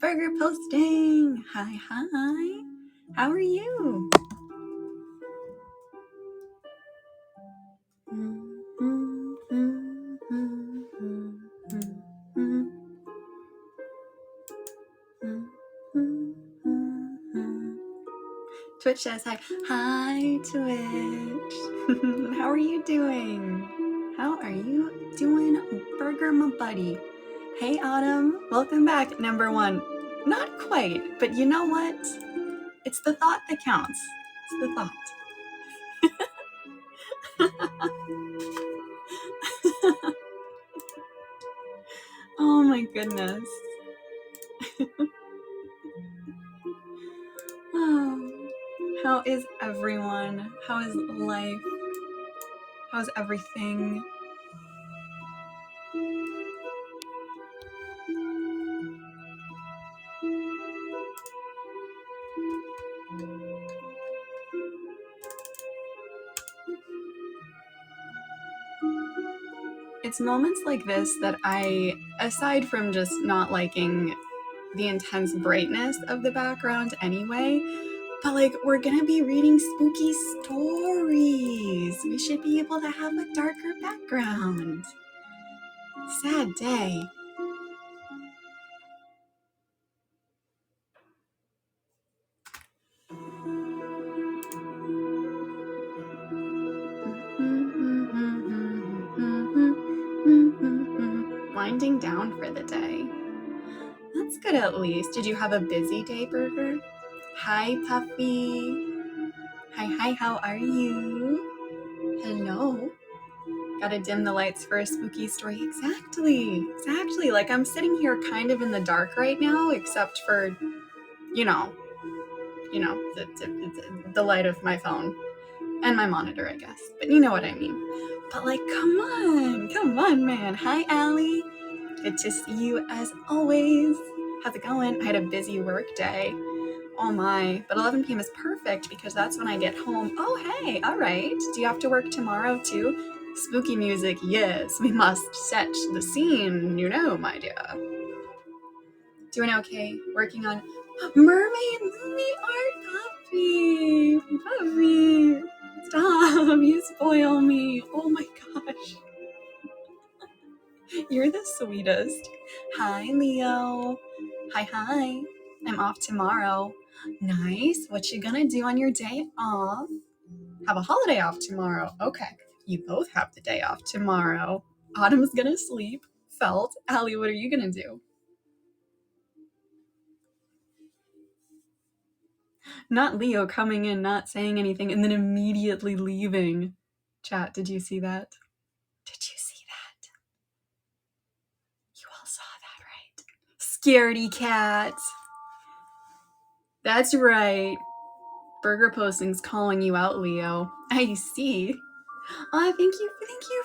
burger posting. Hi. How are you? Twitch says hi. Hi, Twitch. How are you doing? How are you doing, Burger my buddy? Hey, Autumn. Welcome back, number one. Not quite, but you know what? It's the thought that counts. It's the thought. Oh my goodness. Oh, how is everyone? How is life? How's everything? It's moments like this that I, aside from just not liking the intense brightness of the background anyway, but like, we're gonna be reading spooky stories. We should be able to have a darker background. Sad day. Winding down for the day. That's good at least. Did you have a busy day, Burger? Hi, Puffy. Hi, how are you? Hello. Gotta dim the lights for a spooky story. Exactly. Like, I'm sitting here kind of in the dark right now, except for, the light of my phone and my monitor, I guess. But you know what I mean. But like, come on, man. Hi, Allie. Good to see you as always. How's it going? I had a busy work day. Oh my, but 11 p.m. is perfect because that's when I get home. Oh, hey, all right. Do you have to work tomorrow too? Spooky music, yes. We must set the scene, my dear. Doing okay. Working on Mermaid Lumi art. Puppy. Stop, you spoil me. Oh my gosh. You're the sweetest. Hi, Leo. Hi. I'm off tomorrow. Nice. What you gonna do on your day off? Have a holiday off tomorrow. Okay. You both have the day off tomorrow. Autumn's gonna sleep. Felt. Allie, what are you gonna do? Not Leo coming in, not saying anything, and then immediately leaving. Chat, did you see that? You all saw that, right? Scaredy cat. That's right. Burger Posting's calling you out, Leo. I see. Oh, thank you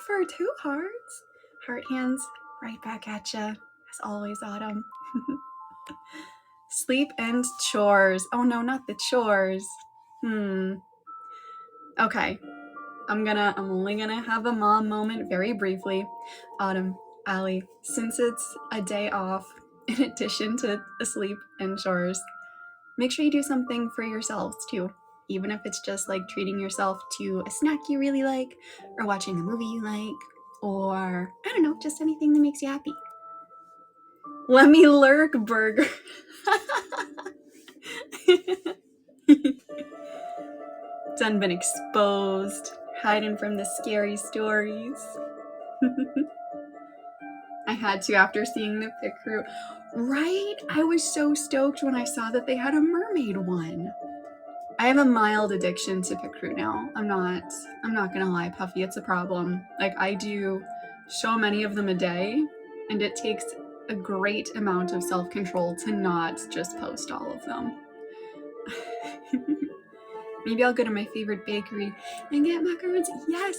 for 2 hearts. Heart hands right back at ya. As always, Autumn. Sleep and chores. Oh no, not the chores. Okay. I'm only gonna have a mom moment very briefly. Autumn, Allie, since it's a day off, in addition to sleep and chores, make sure you do something for yourselves too. Even if it's just like treating yourself to a snack you really like, or watching a movie you like, or I don't know, just anything that makes you happy. Let me lurk, Burger. Done been exposed, hiding from the scary stories. I had to after seeing the pic crew. Right? I was so stoked when I saw that they had a mermaid one. I have a mild addiction to pic crew now. I'm not gonna lie, Puffy, it's a problem. Like, I do so many of them a day, and it takes a great amount of self-control to not just post all of them. Maybe I'll go to my favorite bakery and get macarons. Yes!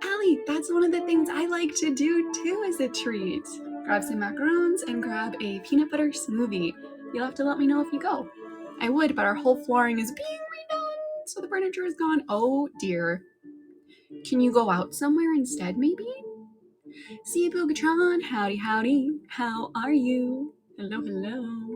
Allie, that's one of the things I like to do too as a treat. Grab some macarons and grab a peanut butter smoothie. You'll have to let me know if you go. I would, but our whole flooring is being redone, so the furniture is gone. Oh dear. Can you go out somewhere instead, maybe? See, Bogatron, howdy. How are you? Hello.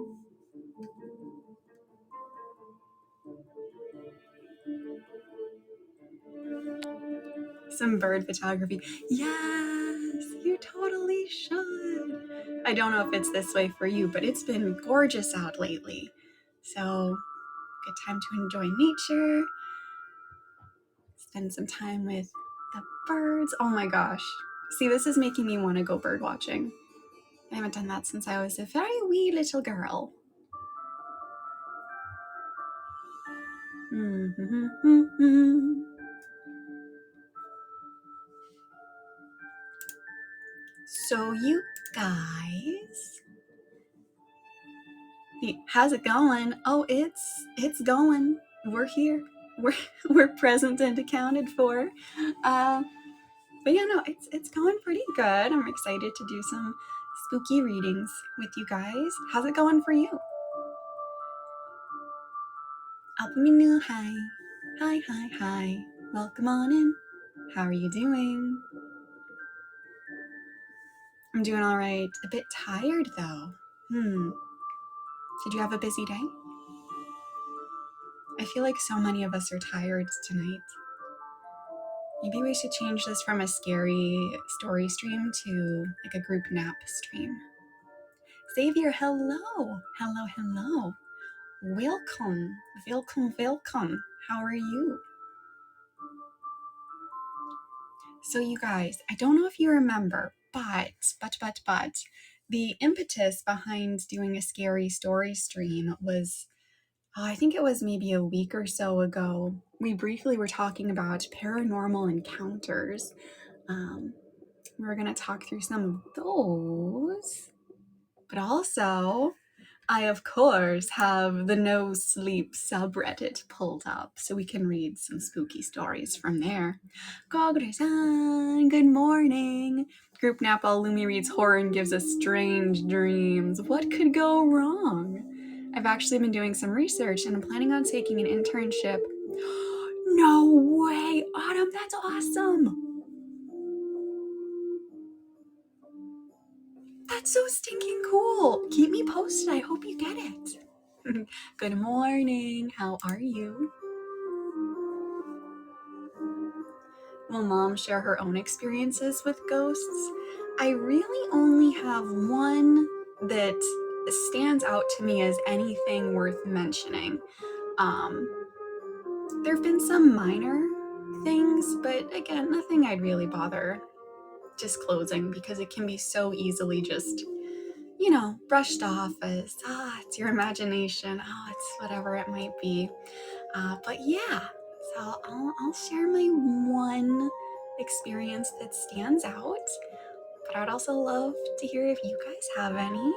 some bird photography. Yes, you totally should. I don't know if it's this way for you, but it's been gorgeous out lately. So, good time to enjoy nature, spend some time with the birds. Oh my gosh. See, this is making me want to go bird watching. I haven't done that since I was a very wee little girl. So you guys, how's it going? Oh, it's going. We're here. We're present and accounted for. But yeah, no, it's going pretty good. I'm excited to do some spooky readings with you guys. How's it going for you? Alpaminu, hi. Hi. Welcome on in. How are you doing? I'm doing all right. A bit tired though. Did you have a busy day? I feel like so many of us are tired tonight. Maybe we should change this from a scary story stream to like a group nap stream. Xavier, hello. Hello. Welcome. How are you? So you guys, I don't know if you remember, but the impetus behind doing a scary story stream was, I think it was maybe a week or so ago. We briefly were talking about paranormal encounters. We're going to talk through some of those, but also I, of course, have the No Sleep subreddit pulled up so we can read some spooky stories from there. Kogre-san, good morning. Group nap while Lumi reads horror and gives us strange dreams. What could go wrong? I've actually been doing some research and I'm planning on taking an internship. No way, Autumn, that's awesome. That's so stinking cool. Keep me posted. I hope you get it. Good morning. How are you? Will Mom share her own experiences with ghosts? I really only have one that stands out to me as anything worth mentioning. There have been some minor things, but again, nothing I'd really bother disclosing because it can be so easily just, brushed off as, it's your imagination, it's whatever it might be. But yeah, so I'll share my one experience that stands out, but I'd also love to hear if you guys have any,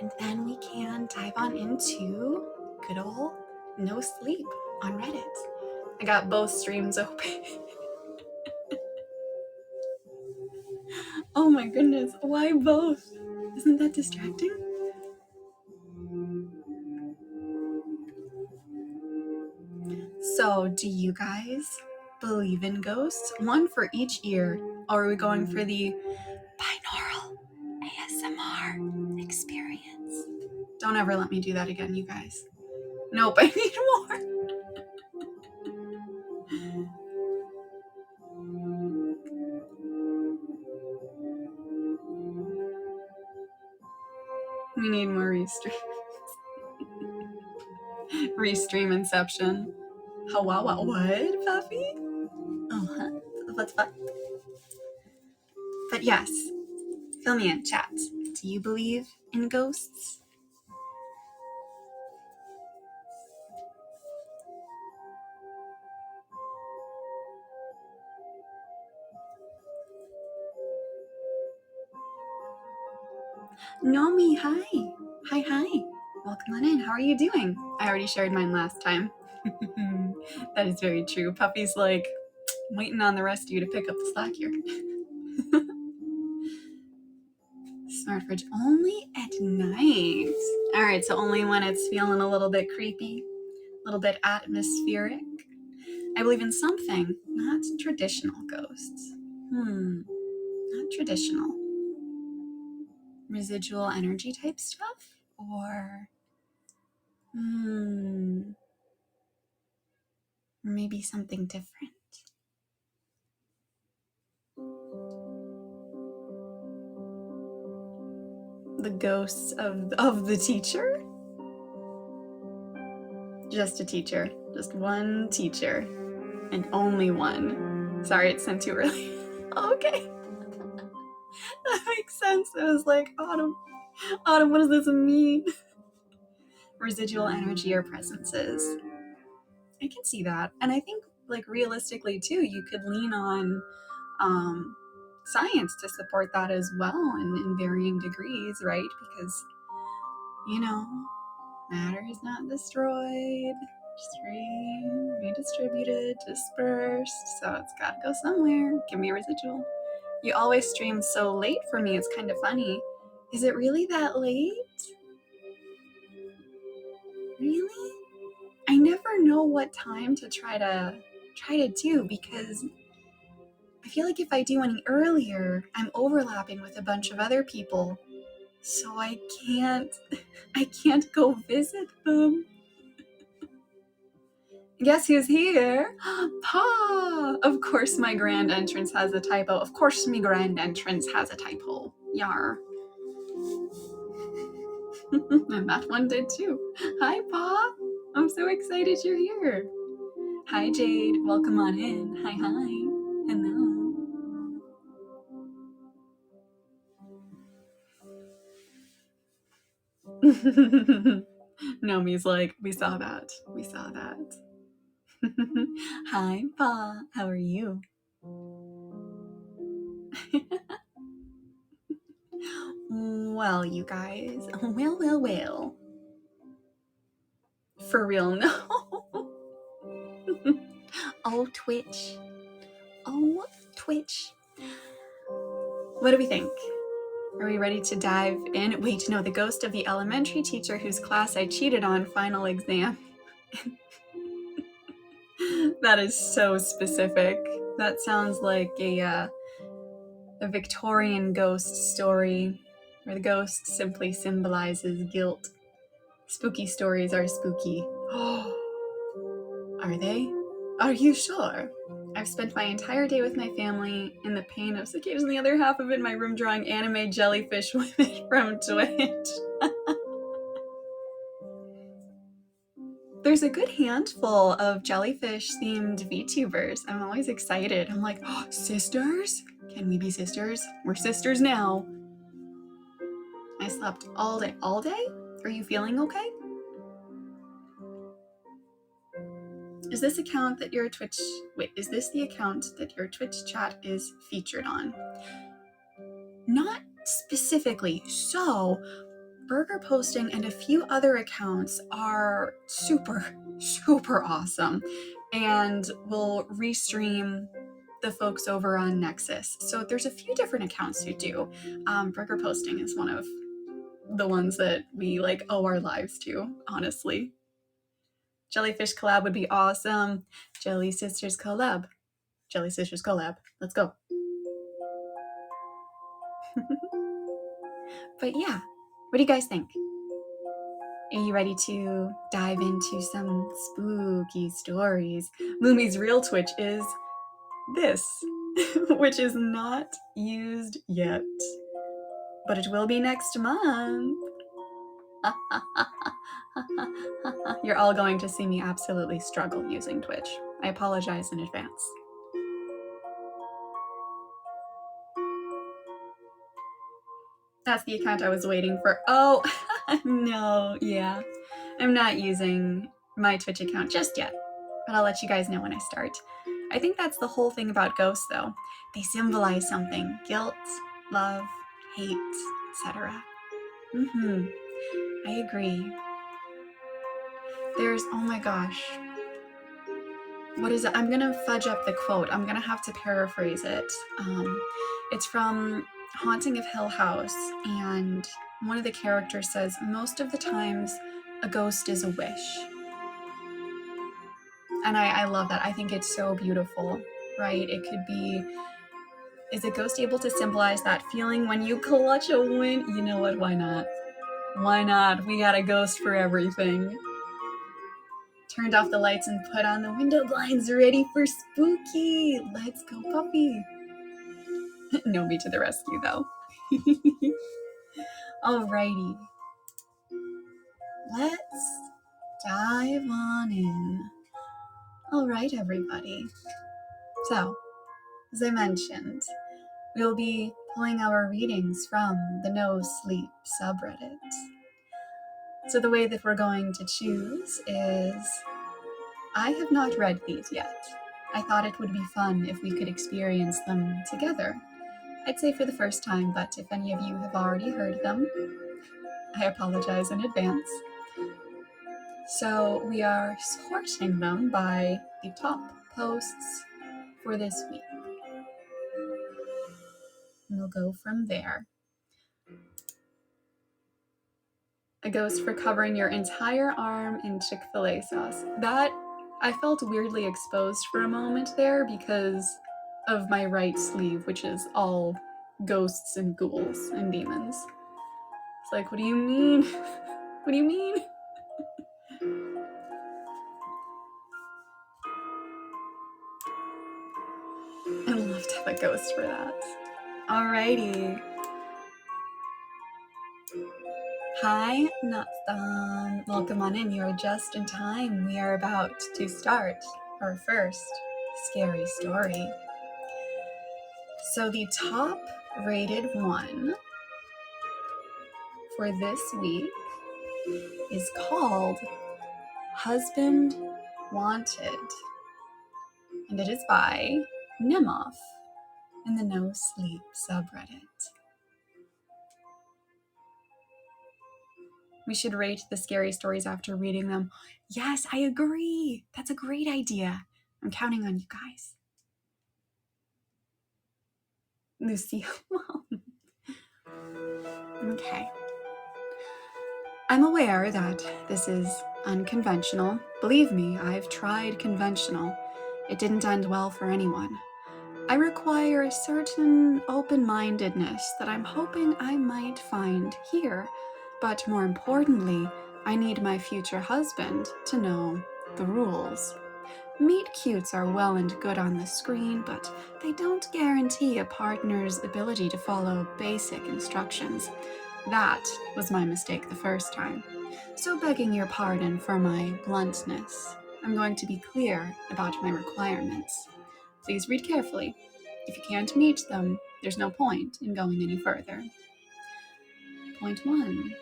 and then we can dive on into good old No Sleep on Reddit. I got both streams open. Oh my goodness, why both? Isn't that distracting? So, do you guys believe in ghosts? One for each ear. Or are we going for the binaural ASMR experience? Don't ever let me do that again, you guys. Nope, I need more. We need more restream inception. Oh, wow, what, Puffy? Oh, what's fun? But yes, fill me in, chat. Do you believe in ghosts? Nomi, hi. Hi. Welcome on in. How are you doing? I already shared mine last time. That is very true. Puppy's like, I'm waiting on the rest of you to pick up the slack here. Smart fridge only at night. All right, so only when it's feeling a little bit creepy, a little bit atmospheric. I believe in something, not traditional ghosts. Not traditional. Residual energy type stuff? Or maybe something different. the ghosts of the teacher? Just a teacher. Just one teacher. And only one. Sorry, it's sent too early. Okay. That makes sense. It was like, Autumn, what does this mean? Residual energy or presences. I can see that. And I think, like, realistically, too, you could lean on science to support that as well in varying degrees, right? Because, matter is not destroyed, just redistributed, dispersed, so it's gotta go somewhere. It can be residual. You always stream so late for me, it's kind of funny. Is it really that late? Really? I never know what time to try to do, because I feel like if I do any earlier, I'm overlapping with a bunch of other people, so I can't go visit them. Guess who's here? Pa! Of course my grand entrance has a typo. Of course my grand entrance has a typo. Yar. And that one did too. Hi, Pa! I'm so excited you're here. Hi, Jade. Welcome on in. Hi. Hello. Nomi's like, we saw that. Hi, Pa. How are you? Well, you guys. Well. For real, no. Oh, Twitch. What do we think? Are we ready to dive in? Wait, no, the ghost of the elementary teacher whose class I cheated on final exam. That is so specific. That sounds like a Victorian ghost story where the ghost simply symbolizes guilt. Spooky stories are spooky. Are they? Are you sure? I've spent my entire day with my family in the pain of cicadas and the other half of it in my room drawing anime jellyfish women from Twitch. There's a good handful of jellyfish-themed VTubers. I'm always excited. I'm like, oh, sisters? Can we be sisters? We're sisters now. I slept all day. All day? Are you feeling okay? Is this account that your Twitch... Wait, is this the account that your Twitch chat is featured on? Not specifically. So, Burger Posting and a few other accounts are super awesome and will restream the folks over on Nexas. So there's a few different accounts who do. Burger Posting is one of the ones that we owe our lives to, honestly. Jellyfish collab would be awesome. Jelly Sisters collab. Let's go. But yeah, what do you guys think? Are you ready to dive into some spooky stories? Lumi's real Twitch is this, which is not used yet, but it will be next month. You're all going to see me absolutely struggle using Twitch. I apologize in advance. That's the account I was waiting for. Oh, no, yeah. I'm not using my Twitch account just yet, but I'll let you guys know when I start. I think that's the whole thing about ghosts, though. They symbolize something. Guilt, love, hate, etc. I agree. There's, oh my gosh. What is it? I'm going to fudge up the quote. I'm going to have to paraphrase it. It's from Haunting of Hill House, and one of the characters says, most of the times, a ghost is a wish. And I love that. I think it's so beautiful, right? It could be, is a ghost able to symbolize that feeling when you clutch a win? You know what? Why not? Why not? We got a ghost for everything. Turned off the lights and put on the window blinds, ready for spooky. Let's go, puppy. No me to the rescue, though. Alrighty. Let's dive on in. Alright, everybody. So, as I mentioned, we'll be pulling our readings from the No Sleep subreddit. So the way that we're going to choose is, I have not read these yet. I thought it would be fun if we could experience them together. I'd say for the first time, but if any of you have already heard them, I apologize in advance. So we are sorting them by the top posts for this week. And we'll go from there. A ghost for covering your entire arm in Chick-fil-A sauce. That, I felt weirdly exposed for a moment there because of my right sleeve, which is all ghosts and ghouls and demons. It's like, what do you mean? What do you mean? I'd love to have a ghost for that. Alrighty. Hi, Nathan. Welcome on in. You're just in time. We are about to start our first scary story. So the top rated one for this week is called Husband Wanted, and it is by Nemoff in the No Sleep subreddit. We should rate the scary stories after reading them. Yes, I agree. That's a great idea. I'm counting on you guys. Lucy. Okay. I'm aware that this is unconventional. Believe me, I've tried conventional. It didn't end well for anyone. I require a certain open-mindedness that I'm hoping I might find here. But more importantly, I need my future husband to know the rules. Meet cutes are well and good on the screen, but they don't guarantee a partner's ability to follow basic instructions. That was my mistake the first time. So begging your pardon for my bluntness, I'm going to be clear about my requirements. Please read carefully. If you can't meet them, there's no point in going any further. Point 1.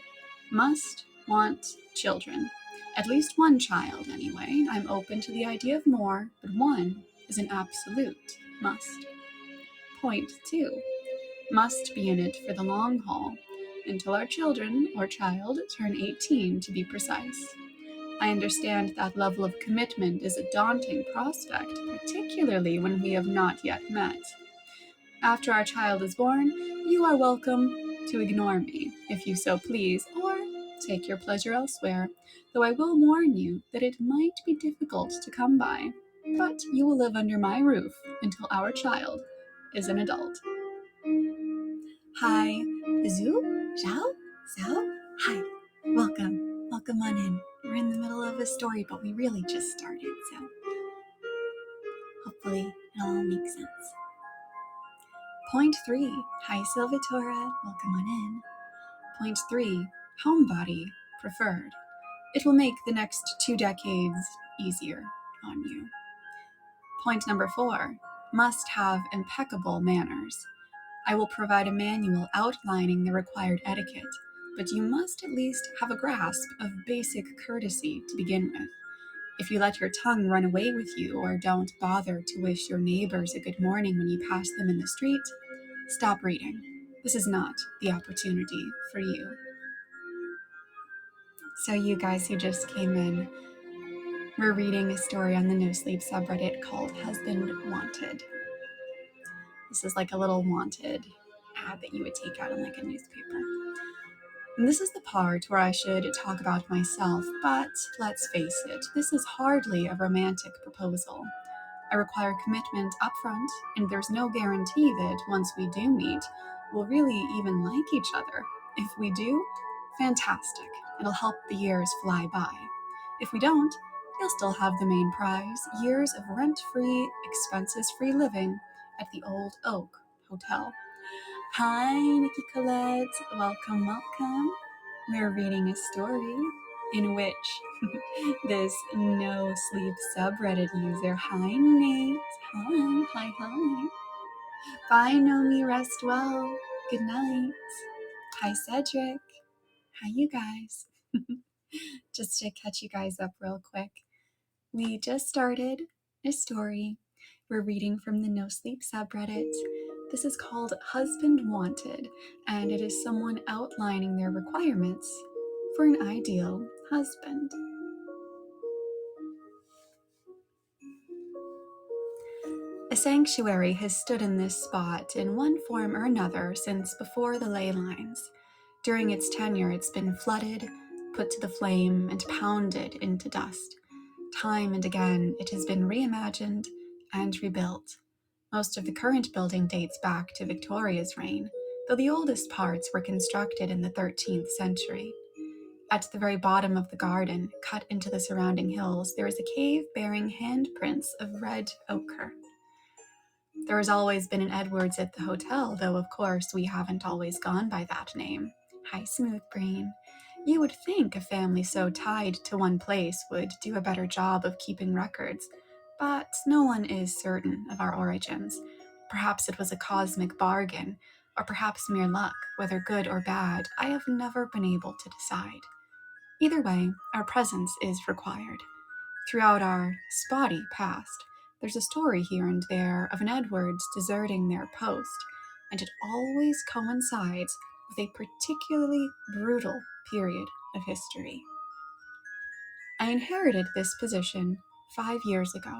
Must want children. At least one child, anyway. I'm open to the idea of more, but one is an absolute must. Point 2. Must be in it for the long haul, until our children, or child, turn 18 to be precise. I understand that level of commitment is a daunting prospect, particularly when we have not yet met. After our child is born, you are welcome to ignore me, if you so please, or take your pleasure elsewhere, though I will warn you that it might be difficult to come by, but you will live under my roof until our child is an adult. Hi, Zhu, Zhao, Zhao, hi, welcome on in. We're in the middle of a story, but we really just started, so hopefully it'll all make sense. Point 3, hi Silvatora, welcome on in. Point 3, homebody preferred. It will make the next 2 decades easier on you. Point number 4, must have impeccable manners. I will provide a manual outlining the required etiquette, but you must at least have a grasp of basic courtesy to begin with. If you let your tongue run away with you or don't bother to wish your neighbors a good morning when you pass them in the street, stop reading. This is not the opportunity for you. So you guys who just came in, we're reading a story on the No Sleep subreddit called Husband Wanted. This is like a little wanted ad that you would take out in like a newspaper. And this is the part where I should talk about myself, but let's face it, this is hardly a romantic proposal. I require commitment upfront, and there's no guarantee that once we do meet, we'll really even like each other. If we do, fantastic. It'll help the years fly by. If we don't, you'll still have the main prize, years of rent-free, expenses-free living at the Old Oak Hotel. Hi, Nikki Colette. Welcome, welcome. We're reading a story in which this no sleep subreddit user, hi Nate, hi. Bye, Nomi, rest well. Good night. Hi, Cedric. Hi, you guys. Just to catch you guys up real quick, we just started a story. We're reading from the No Sleep subreddit. This is called Husband Wanted, and it is someone outlining their requirements for an ideal husband. A sanctuary has stood in this spot in one form or another since before the ley lines. During its tenure, it's been flooded, put to the flame, and pounded into dust. Time and again, it has been reimagined and rebuilt. Most of the current building dates back to Victoria's reign, though the oldest parts were constructed in the 13th century. At the very bottom of the garden, cut into the surrounding hills, there is a cave bearing handprints of red ochre. There has always been an Edwards at the hotel, though of course we haven't always gone by that name. Hi, Smooth Brain. You would think a family so tied to one place would do a better job of keeping records, but no one is certain of our origins. Perhaps it was a cosmic bargain, or perhaps mere luck, whether good or bad, I have never been able to decide. Either way, our presence is required. Throughout our spotty past, there's a story here and there of an Edwards deserting their post, and it always coincides with a particularly brutal period of history. I inherited this position 5 years ago.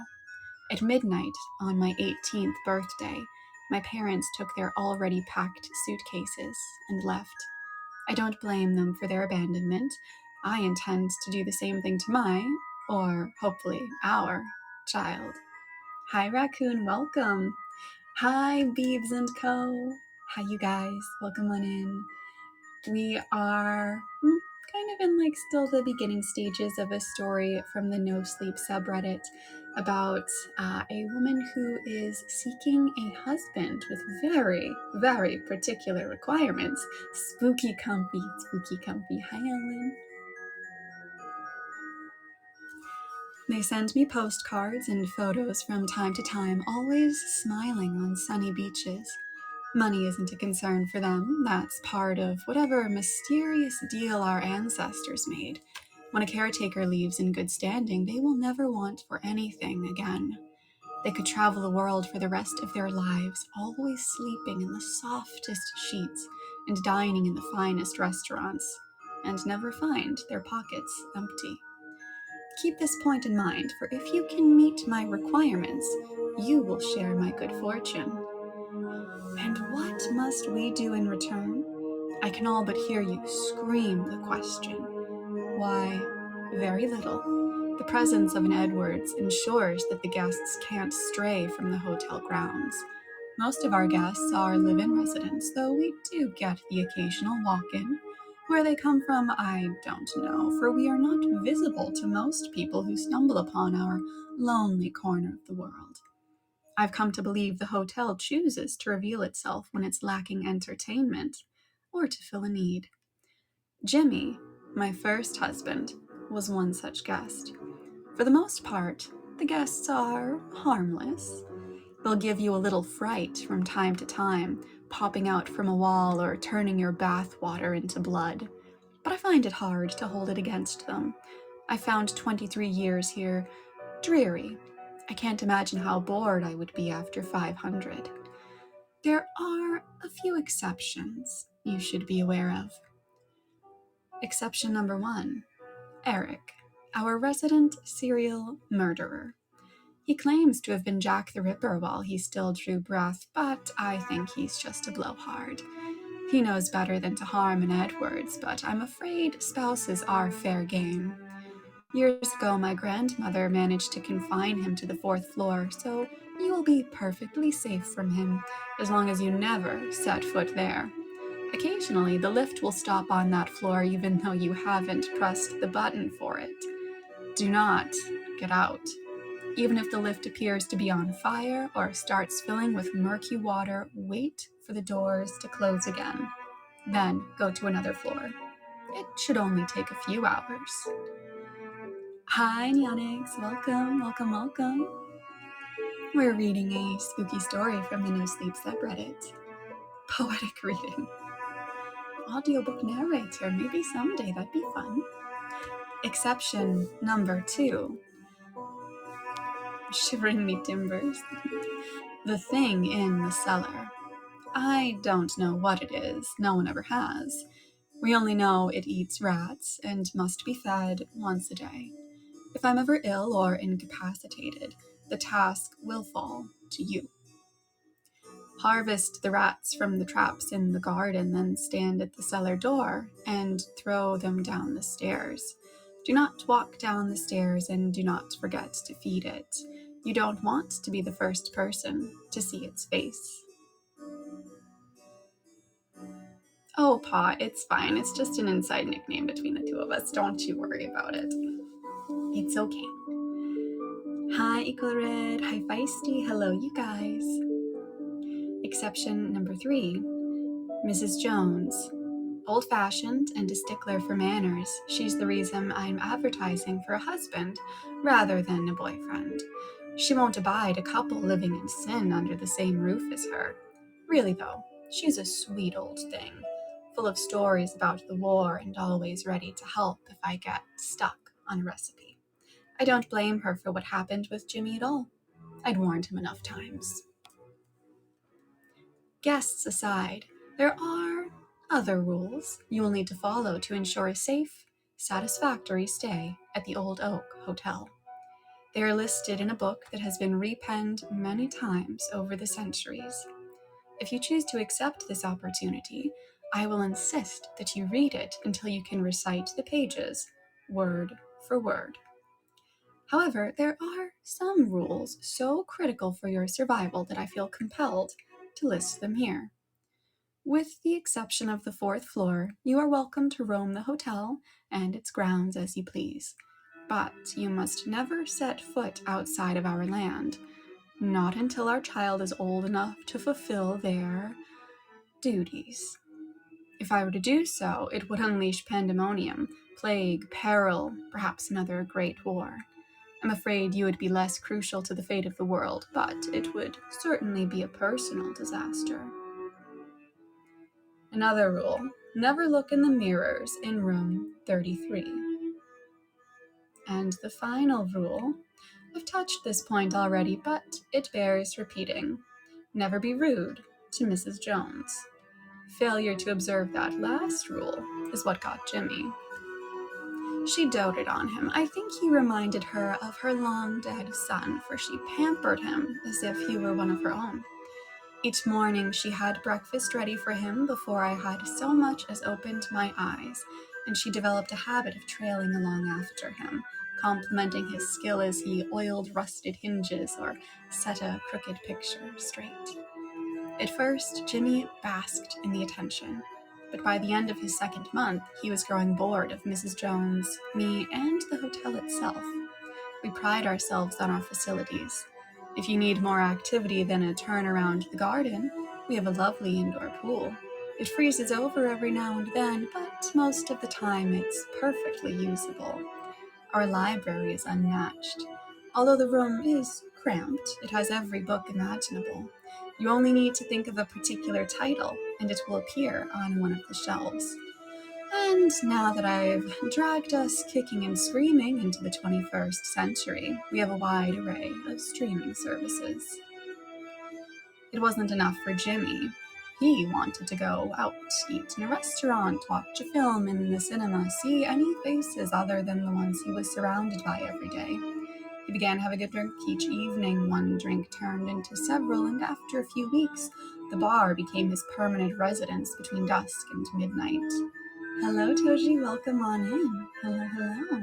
At midnight on my 18th birthday, my parents took their already packed suitcases and left. I don't blame them for their abandonment. I intend to do the same thing to my, or hopefully our, child. Hi, Raccoon, welcome. Hi, Beebs and Co. Hi, you guys, welcome on in. We are kind of in still the beginning stages of a story from the No Sleep subreddit about a woman who is seeking a husband with very, very particular requirements. Spooky comfy. Hi, Ellen. They send me postcards and photos from time to time, always smiling on sunny beaches. Money isn't a concern for them. That's part of whatever mysterious deal our ancestors made. When a caretaker leaves in good standing, they will never want for anything again. They could travel the world for the rest of their lives, always sleeping in the softest sheets and dining in the finest restaurants, and never find their pockets empty. Keep this point in mind, for if you can meet my requirements, you will share my good fortune. And what must we do in return? I can all but hear you scream the question. Why, very little. The presence of an Edwards ensures that the guests can't stray from the hotel grounds. Most of our guests are live-in residents, though we do get the occasional walk-in. Where they come from, I don't know, for we are not visible to most people who stumble upon our lonely corner of the world. I've come to believe the hotel chooses to reveal itself when it's lacking entertainment or to fill a need. Jimmy, my first husband, was one such guest. For the most part, the guests are harmless. They'll give you a little fright from time to time, popping out from a wall or turning your bath water into blood. But I find it hard to hold it against them. I found 23 years here dreary. I can't imagine how bored I would be after 500. There are a few exceptions you should be aware of. Exception number 1, Eric, our resident serial murderer. He claims to have been Jack the Ripper while he still drew breath, but I think he's just a blowhard. He knows better than to harm an Edwards, but I'm afraid spouses are fair game. Years ago, my grandmother managed to confine him to the 4th floor, so you will be perfectly safe from him, as long as you never set foot there. Occasionally, the lift will stop on that floor even though you haven't pressed the button for it. Do not get out. Even if the lift appears to be on fire or starts filling with murky water, wait for the doors to close again. Then go to another floor. It should only take a few hours. Hi, Nyonix. Welcome, welcome, welcome. We're reading a spooky story from the No Sleep subreddit. Poetic reading. Audiobook narrator. Maybe someday. That'd be fun. Exception number 2. Shivering me timbers. The thing in the cellar. I don't know what it is. No one ever has. We only know it eats rats and must be fed once a day. If I'm ever ill or incapacitated, the task will fall to you. Harvest the rats from the traps in the garden, then stand at the cellar door and throw them down the stairs. Do not walk down the stairs and do not forget to feed it. You don't want to be the first person to see its face. Oh, Pa, it's fine. It's just an inside nickname between the two of us. Don't you worry about it. It's okay. Hi, Equal Red. Hi, Feisty. Hello, you guys. Exception number 3. Mrs. Jones. Old-fashioned and a stickler for manners, she's the reason I'm advertising for a husband rather than a boyfriend. She won't abide a couple living in sin under the same roof as her. Really, though, she's a sweet old thing, full of stories about the war and always ready to help if I get stuck on a recipe. I don't blame her for what happened with Jimmy at all. I'd warned him enough times. Guests aside, there are other rules you will need to follow to ensure a safe, satisfactory stay at the Old Oak Hotel. They are listed in a book that has been repenned many times over the centuries. If you choose to accept this opportunity, I will insist that you read it until you can recite the pages, word for word. However, there are some rules so critical for your survival that I feel compelled to list them here. With the exception of the 4th floor, you are welcome to roam the hotel and its grounds as you please. But you must never set foot outside of our land, not until our child is old enough to fulfill their duties. If I were to do so, it would unleash pandemonium, plague, peril, perhaps another great war. I'm afraid you would be less crucial to the fate of the world, but it would certainly be a personal disaster. Another rule, never look in the mirrors in room 33. And the final rule, I've touched this point already, but it bears repeating. Never be rude to Mrs. Jones. Failure to observe that last rule is what got Jimmy. She doted on him. I think he reminded her of her long-dead son, for she pampered him as if he were one of her own. Each morning she had breakfast ready for him before I had so much as opened my eyes, and she developed a habit of trailing along after him, complimenting his skill as he oiled rusted hinges or set a crooked picture straight. At first, Jimmy basked in the attention, but by the end of his 2nd month, he was growing bored of Mrs. Jones, me, and the hotel itself. We pride ourselves on our facilities. If you need more activity than a turn around the garden, we have a lovely indoor pool. It freezes over every now and then, but most of the time it's perfectly usable. Our library is unmatched. Although the room is cramped, it has every book imaginable. You only need to think of a particular title, and it will appear on one of the shelves. And now that I've dragged us kicking and screaming into the 21st century, we have a wide array of streaming services. It wasn't enough for Jimmy. He wanted to go out, eat in a restaurant, watch a film in the cinema, see any faces other than the ones he was surrounded by every day. He began having a drink each evening. One drink turned into several, and after a few weeks, the bar became his permanent residence between dusk and midnight. Hello, Toji. Welcome on in. Hello, hello.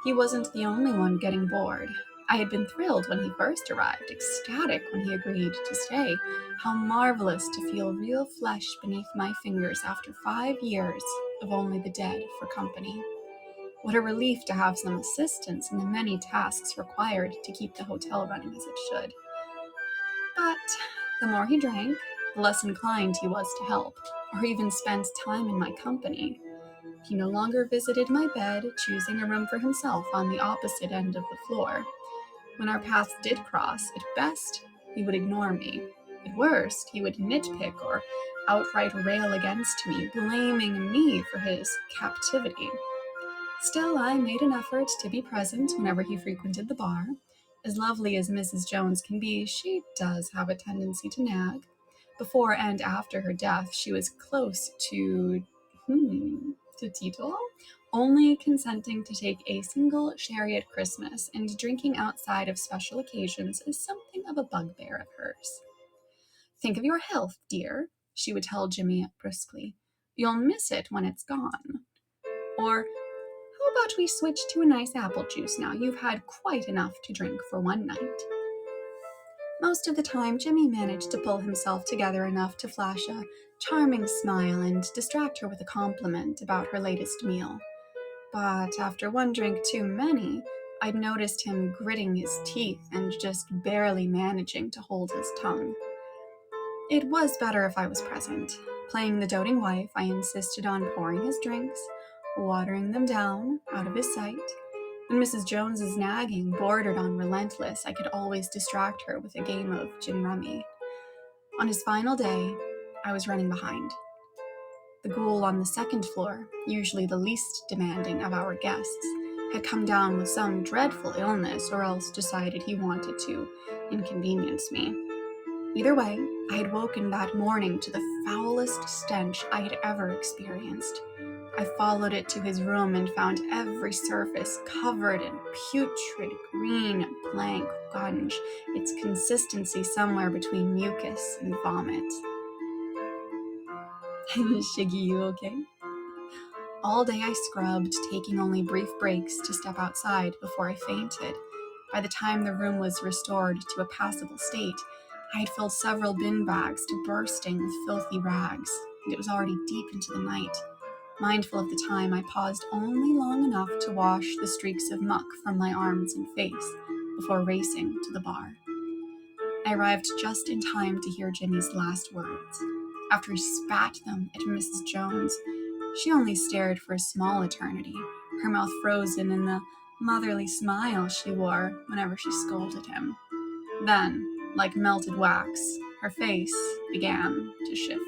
He wasn't the only one getting bored. I had been thrilled when he first arrived, ecstatic when he agreed to stay. How marvelous to feel real flesh beneath my fingers after 5 years of only the dead for company. What a relief to have some assistance in the many tasks required to keep the hotel running as it should. But the more he drank, the less inclined he was to help, or even spend time in my company. He no longer visited my bed, choosing a room for himself on the opposite end of the floor. When our paths did cross, at best, he would ignore me. At worst, he would nitpick or outright rail against me, blaming me for his captivity. Still, I made an effort to be present whenever he frequented the bar. As lovely as Mrs. Jones can be, she does have a tendency to nag. Before and after her death, she was close to teetotal, only consenting to take a single sherry at Christmas, and drinking outside of special occasions is something of a bugbear of hers. "Think of your health, dear," she would tell Jimmy brusquely. "You'll miss it when it's gone." Or, "How about we switch to a nice apple juice now? You've had quite enough to drink for one night." Most of the time, Jimmy managed to pull himself together enough to flash a charming smile and distract her with a compliment about her latest meal. But after one drink too many, I'd noticed him gritting his teeth and just barely managing to hold his tongue. It was better if I was present. Playing the doting wife, I insisted on pouring his drinks, watering them down out of his sight. When Mrs. Jones's nagging bordered on relentless, I could always distract her with a game of gin rummy. On his final day, I was running behind. The ghoul on the second floor, usually the least demanding of our guests, had come down with some dreadful illness or else decided he wanted to inconvenience me. Either way, I had woken that morning to the foulest stench I had ever experienced. I followed it to his room and found every surface covered in putrid green blank gunge, its consistency somewhere between mucus and vomit. "Shiggy, you okay?" All day I scrubbed, taking only brief breaks to step outside before I fainted. By the time the room was restored to a passable state, I had filled several bin bags to bursting with filthy rags, and it was already deep into the night. Mindful of the time, I paused only long enough to wash the streaks of muck from my arms and face before racing to the bar. I arrived just in time to hear Jimmy's last words. After he spat them at Mrs. Jones, she only stared for a small eternity, her mouth frozen in the motherly smile she wore whenever she scolded him. Then, like melted wax, her face began to shift.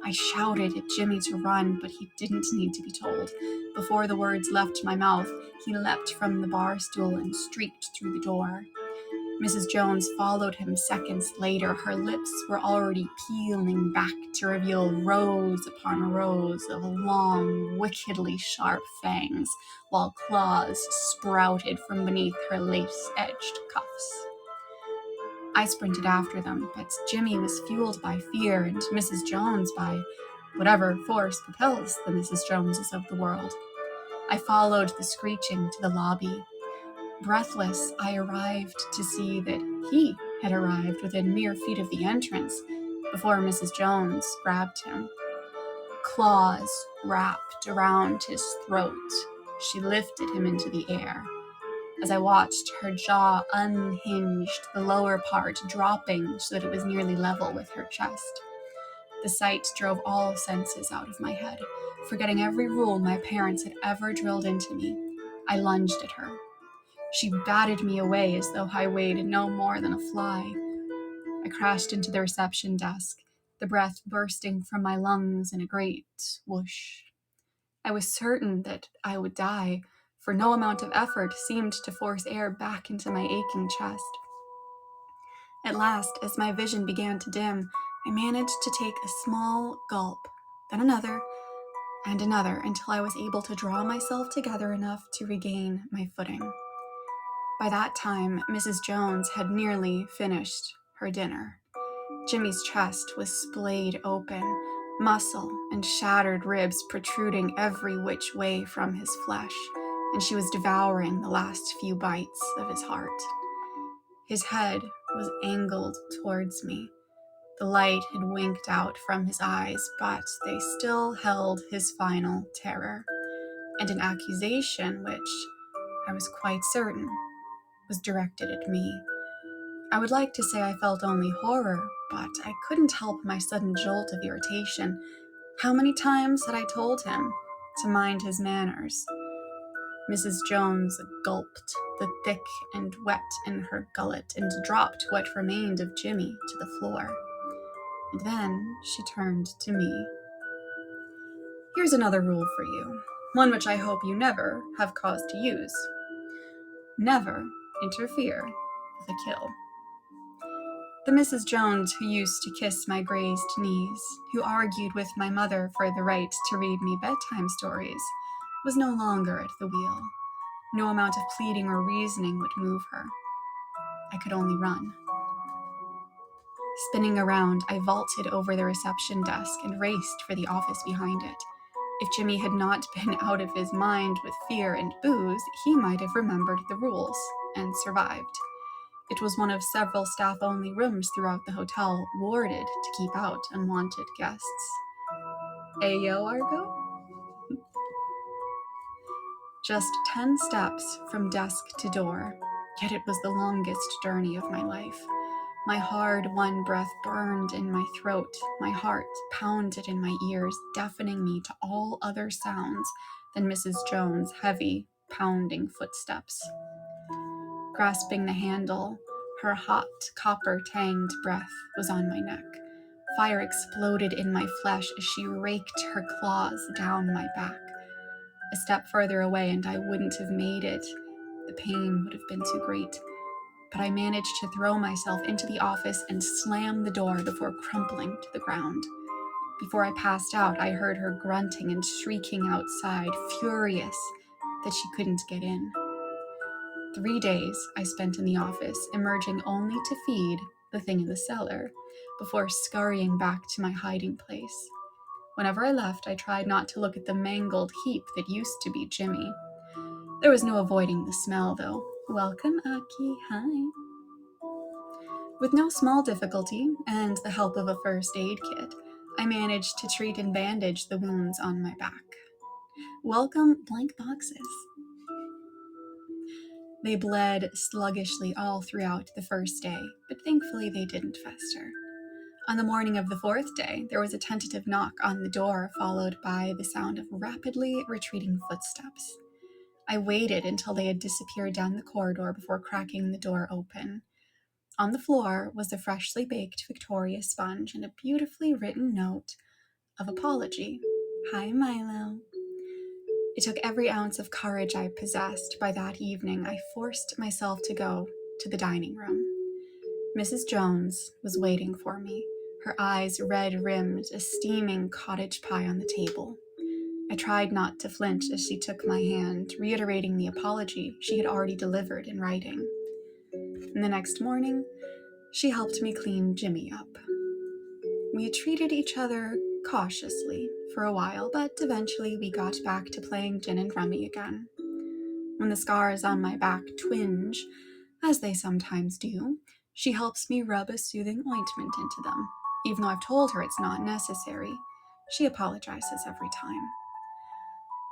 I shouted at Jimmy to run, but he didn't need to be told. Before the words left my mouth, he leapt from the bar stool and streaked through the door. Mrs. Jones followed him seconds later. Her lips were already peeling back to reveal rows upon rows of long, wickedly sharp fangs, while claws sprouted from beneath her lace-edged cuffs. I sprinted after them, but Jimmy was fueled by fear and Mrs. Jones by whatever force propels the Mrs. Joneses of the world. I followed the screeching to the lobby. Breathless, I arrived to see that he had arrived within mere feet of the entrance before Mrs. Jones grabbed him. Claws wrapped around his throat. She lifted him into the air. As I watched, her jaw unhinged, the lower part dropping so that it was nearly level with her chest. The sight drove all senses out of my head. Forgetting every rule my parents had ever drilled into me, I lunged at her. She batted me away as though I weighed no more than a fly. I crashed into the reception desk, the breath bursting from my lungs in a great whoosh. I was certain that I would die, for no amount of effort seemed to force air back into my aching chest. At last, as my vision began to dim, I managed to take a small gulp, then another, and another, until I was able to draw myself together enough to regain my footing. By that time, Mrs. Jones had nearly finished her dinner. Jimmy's chest was splayed open, muscle and shattered ribs protruding every which way from his flesh, and she was devouring the last few bites of his heart. His head was angled towards me. The light had winked out from his eyes, but they still held his final terror. and an accusation which, I was quite certain, was directed at me. I would like to say I felt only horror, but I couldn't help my sudden jolt of irritation. How many times had I told him to mind his manners? Mrs. Jones gulped the thick and wet in her gullet and dropped what remained of Jimmy to the floor. And then she turned to me. Here's another rule for you, one which I hope you never have cause to use. Never interfere with a kill. The Mrs. Jones who used to kiss my grazed knees, who argued with my mother for the right to read me bedtime stories, was no longer at the wheel. No amount of pleading or reasoning would move her. I could only run. Spinning around, I vaulted over the reception desk and raced for the office behind it. If Jimmy had not been out of his mind with fear and booze, he might have remembered the rules and survived. It was one of several staff-only rooms throughout the hotel, warded to keep out unwanted guests. Ayo, Argo? Just 10 steps from desk to door, yet it was the longest journey of my life. My hard-won breath burned in my throat, my heart pounded in my ears, deafening me to all other sounds than Mrs. Jones' heavy, pounding footsteps. Grasping the handle, her hot, copper-tanged breath was on my neck. Fire exploded in my flesh as she raked her claws down my back. A step further away and I wouldn't have made it. The pain would have been too great. But I managed to throw myself into the office and slam the door before crumpling to the ground. Before I passed out, I heard her grunting and shrieking outside, furious that she couldn't get in. 3 days I spent in the office, emerging only to feed the thing in the cellar, before scurrying back to my hiding place. Whenever I left, I tried not to look at the mangled heap that used to be Jimmy. There was no avoiding the smell, though. Welcome, Aki. Hi. With no small difficulty, and the help of a first aid kit, I managed to treat and bandage the wounds on my back. Welcome, blank boxes. They bled sluggishly all throughout the first day, but thankfully they didn't fester. On the morning of the 4th day, there was a tentative knock on the door, followed by the sound of rapidly retreating footsteps. I waited until they had disappeared down the corridor before cracking the door open. On the floor was a freshly baked Victoria sponge and a beautifully written note of apology. Hi, Milo. It took every ounce of courage I possessed. By that evening, I forced myself to go to the dining room. Mrs. Jones was waiting for me, her eyes red-rimmed, a steaming cottage pie on the table. I tried not to flinch as she took my hand, reiterating the apology she had already delivered in writing. And the next morning, she helped me clean Jimmy up. We treated each other cautiously for a while, but eventually we got back to playing gin and rummy again. When the scars on my back twinge, as they sometimes do, she helps me rub a soothing ointment into them. Even though I've told her it's not necessary, she apologizes every time.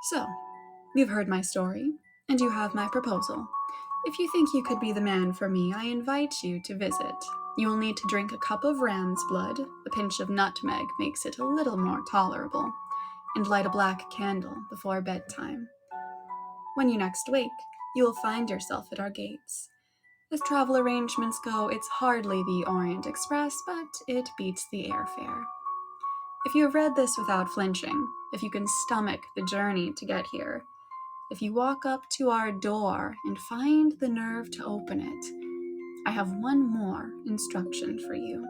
So, you've heard my story, and you have my proposal. If you think you could be the man for me, I invite you to visit. You will need to drink a cup of ram's blood, a pinch of nutmeg makes it a little more tolerable, and light a black candle before bedtime. When you next wake, you will find yourself at our gates. As travel arrangements go, it's hardly the Orient Express, but it beats the airfare. If you have read this without flinching, if you can stomach the journey to get here, if you walk up to our door and find the nerve to open it, I have one more instruction for you.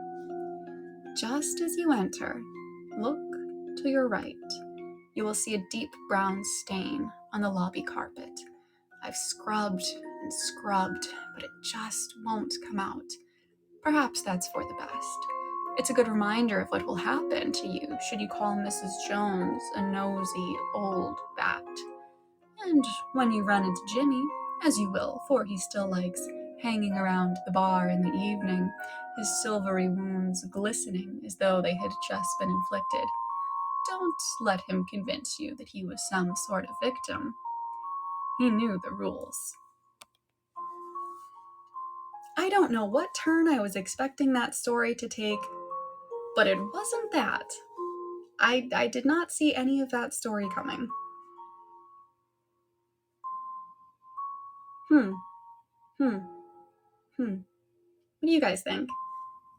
Just as you enter, look to your right. You will see a deep brown stain on the lobby carpet. I've scrubbed and scrubbed, but it just won't come out. Perhaps that's for the best. It's a good reminder of what will happen to you should you call Mrs. Jones a nosy old bat. And when you run into Jimmy, as you will, for he still likes hanging around the bar in the evening, his silvery wounds glistening as though they had just been inflicted, Don't let him convince you that he was some sort of victim. He knew the rules. I don't know what turn I was expecting that story to take, but it wasn't that. I did not see any of that story coming. What do you guys think?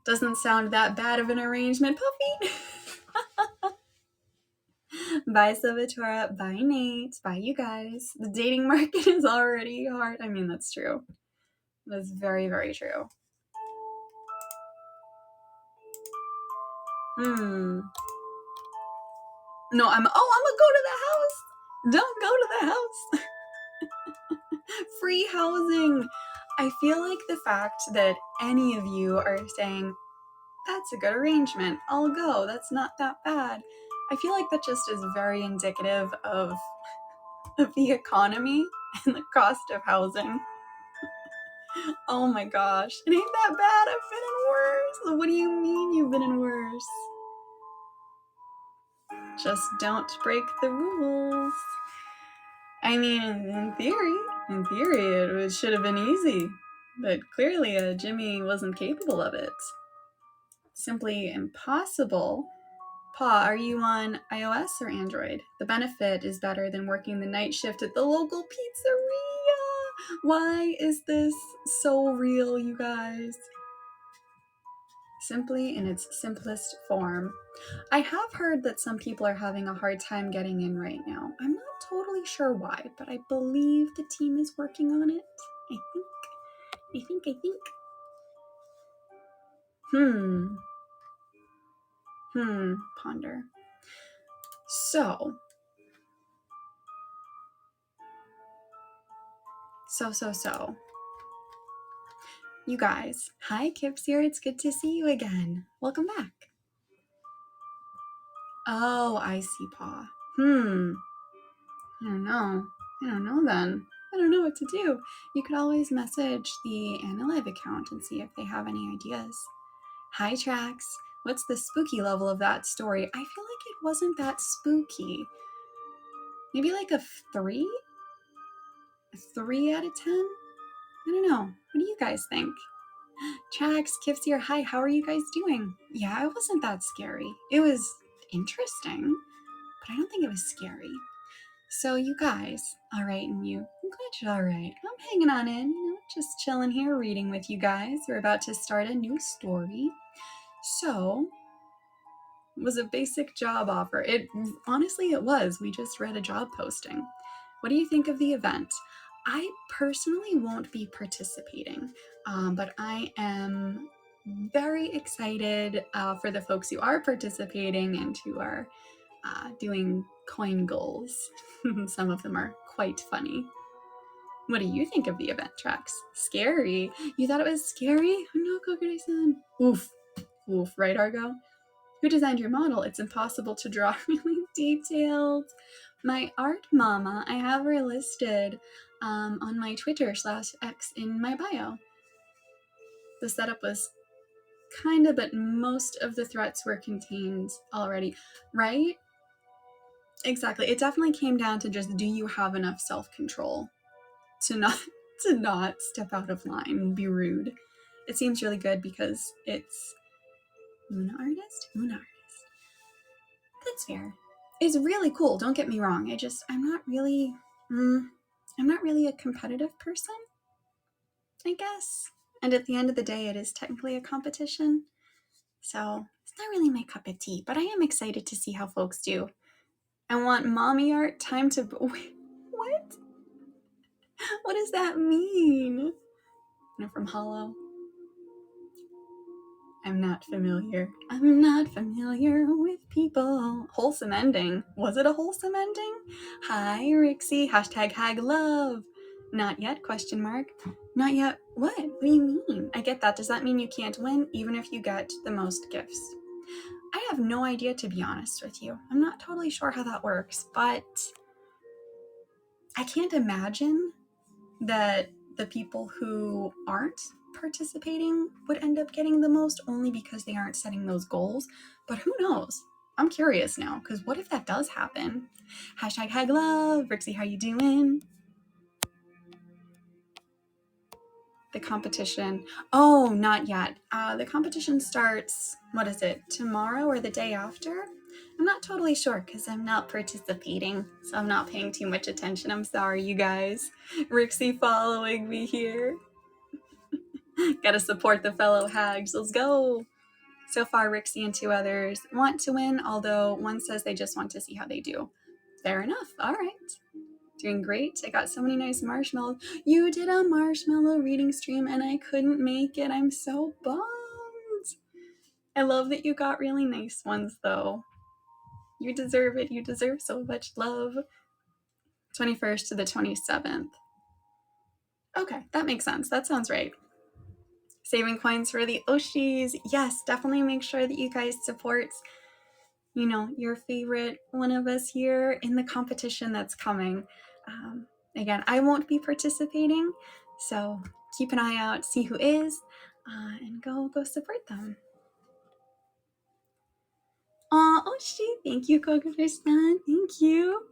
Doesn't sound that bad of an arrangement, Puffy. Bye, Silvatora. Bye, Nate. Bye, you guys. The dating market is already hard. I mean, that's true. That's very, very true. No, I'm gonna go to the house. Don't go to the house. Free housing. I feel like the fact that any of you are saying, that's a good arrangement, I'll go, that's not that bad, I feel like that just is very indicative of the economy and the cost of housing. Oh my gosh, it ain't that bad, I've been in worse. What do you mean you've been in worse? Just don't break the rules. I mean, in theory, it should have been easy, but clearly Jimmy wasn't capable of it. Simply impossible. Pa, are you on iOS or Android? The benefit is better than working the night shift at the local pizzeria. Why is this so real, you guys? Simply in its simplest form. I have heard that some people are having a hard time getting in right now. I'm not totally sure why, but I believe the team is working on it. I think. Ponder. So. You guys. Hi, Kips here. It's good to see you again. Welcome back. Oh, I see, Pa. I don't know then. I don't know what to do. You could always message the AniLive account and see if they have any ideas. Hi, Trax. What's the spooky level of that story? I feel like it wasn't that spooky. Maybe like a 3? A 3 out of 10? I don't know. What do you guys think? Trax, Kipsy, hi, how are you guys doing? Yeah, it wasn't that scary. It was interesting, but I don't think it was scary. So you guys, all right, and you, I'm glad you're all right. I'm hanging on in, just chilling here, reading with you guys. We're about to start a new story. So, it was a basic job offer. Honestly, it was. We just read a job posting. What do you think of the event? I personally won't be participating, but I am very excited for the folks who are participating and who are doing coin goals. Some of them are quite funny. What do you think of the event, Trax? Scary. You thought it was scary? Oh no, Kokore-san. Oof, right, Argo? Who designed your model? It's impossible to draw really detailed. My art mama, I have her listed on my Twitter/X in my bio. The setup was kind of, but most of the threats were contained already, right? Exactly. It definitely came down to just, do you have enough self-control to not step out of line and be rude? It seems really good because it's Una artist. That's fair. It's really cool, don't get me wrong. I'm not really a competitive person, I guess. And at the end of the day, it is technically a competition. So it's not really my cup of tea, but I am excited to see how folks do. I want mommy art time to... What? What does that mean? From Hollow. I'm not familiar with people. Wholesome ending. Was it a wholesome ending? Hi, Rixie. Hashtag hag love. Not yet, question mark. Not yet. What? What do you mean? I get that. Does that mean you can't win, even if you get the most gifts? I have no idea, to be honest with you. I'm not totally sure how that works, but I can't imagine that the people who aren't participating would end up getting the most, only because they aren't setting those goals. But who knows? I'm curious now, because what if that does happen? Hashtag hag love. Rixie, how you doing? The competition. Oh, not yet. The competition starts, what is it, tomorrow or the day after? I'm not totally sure because I'm not participating, so I'm not paying too much attention. I'm sorry, you guys. Rixie following me here. Gotta support the fellow hags. Let's go. So far, Rixie and 2 others want to win, although one says they just want to see how they do. Fair enough. All right. Doing great. I got so many nice marshmallows. You did a marshmallow reading stream and I couldn't make it. I'm so bummed. I love that you got really nice ones, though. You deserve it. You deserve so much love. 21st to the 27th. Okay, that makes sense. That sounds right. Saving coins for the Oshis. Yes, definitely make sure that you guys support, you know, your favorite one of us here in the competition that's coming. Again, I won't be participating, so keep an eye out, see who is, and go support them. Aw, Oshi, thank you, Kokofish-san, thank you.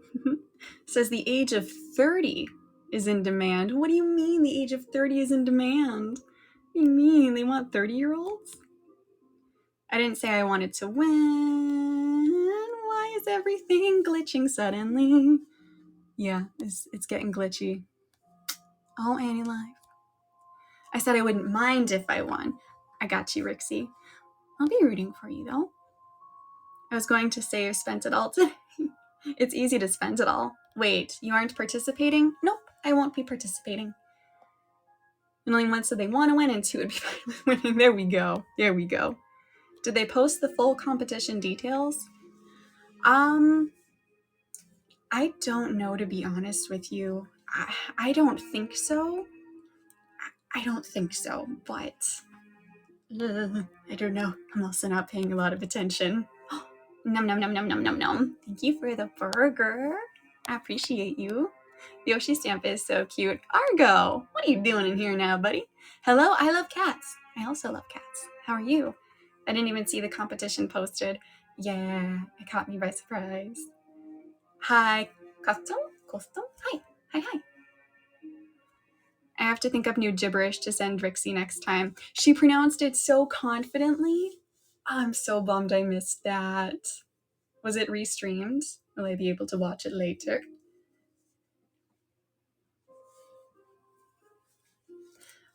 Says the age of 30 is in demand. What do you mean the age of 30 is in demand? What do you mean? They want 30-year-olds? I didn't say I wanted to win. Why is everything glitching suddenly? Yeah, it's getting glitchy. Oh, AniLive. I said I wouldn't mind if I won. I got you, Rixie. I'll be rooting for you, though. I was going to say I spent it all today. It's easy to spend it all. Wait, you aren't participating? Nope, I won't be participating. And only one said they want to win, and 2 would be fine with winning. There we go. There we go. Did they post the full competition details? I don't know, to be honest with you. I don't think so. I don't think so, but I don't know. I'm also not paying a lot of attention. Num num num num num num num. Thank you for the burger. I appreciate you. The Yoshi stamp is so cute. Argo, what are you doing in here now, buddy? Hello, I love cats. I also love cats. How are you? I didn't even see the competition posted. Yeah, it caught me by surprise. Hi, custom? Hi, hi, hi. I have to think up new gibberish to send Rixie next time. She pronounced it so confidently. I'm so bummed I missed that. Was it restreamed? Will I be able to watch it later?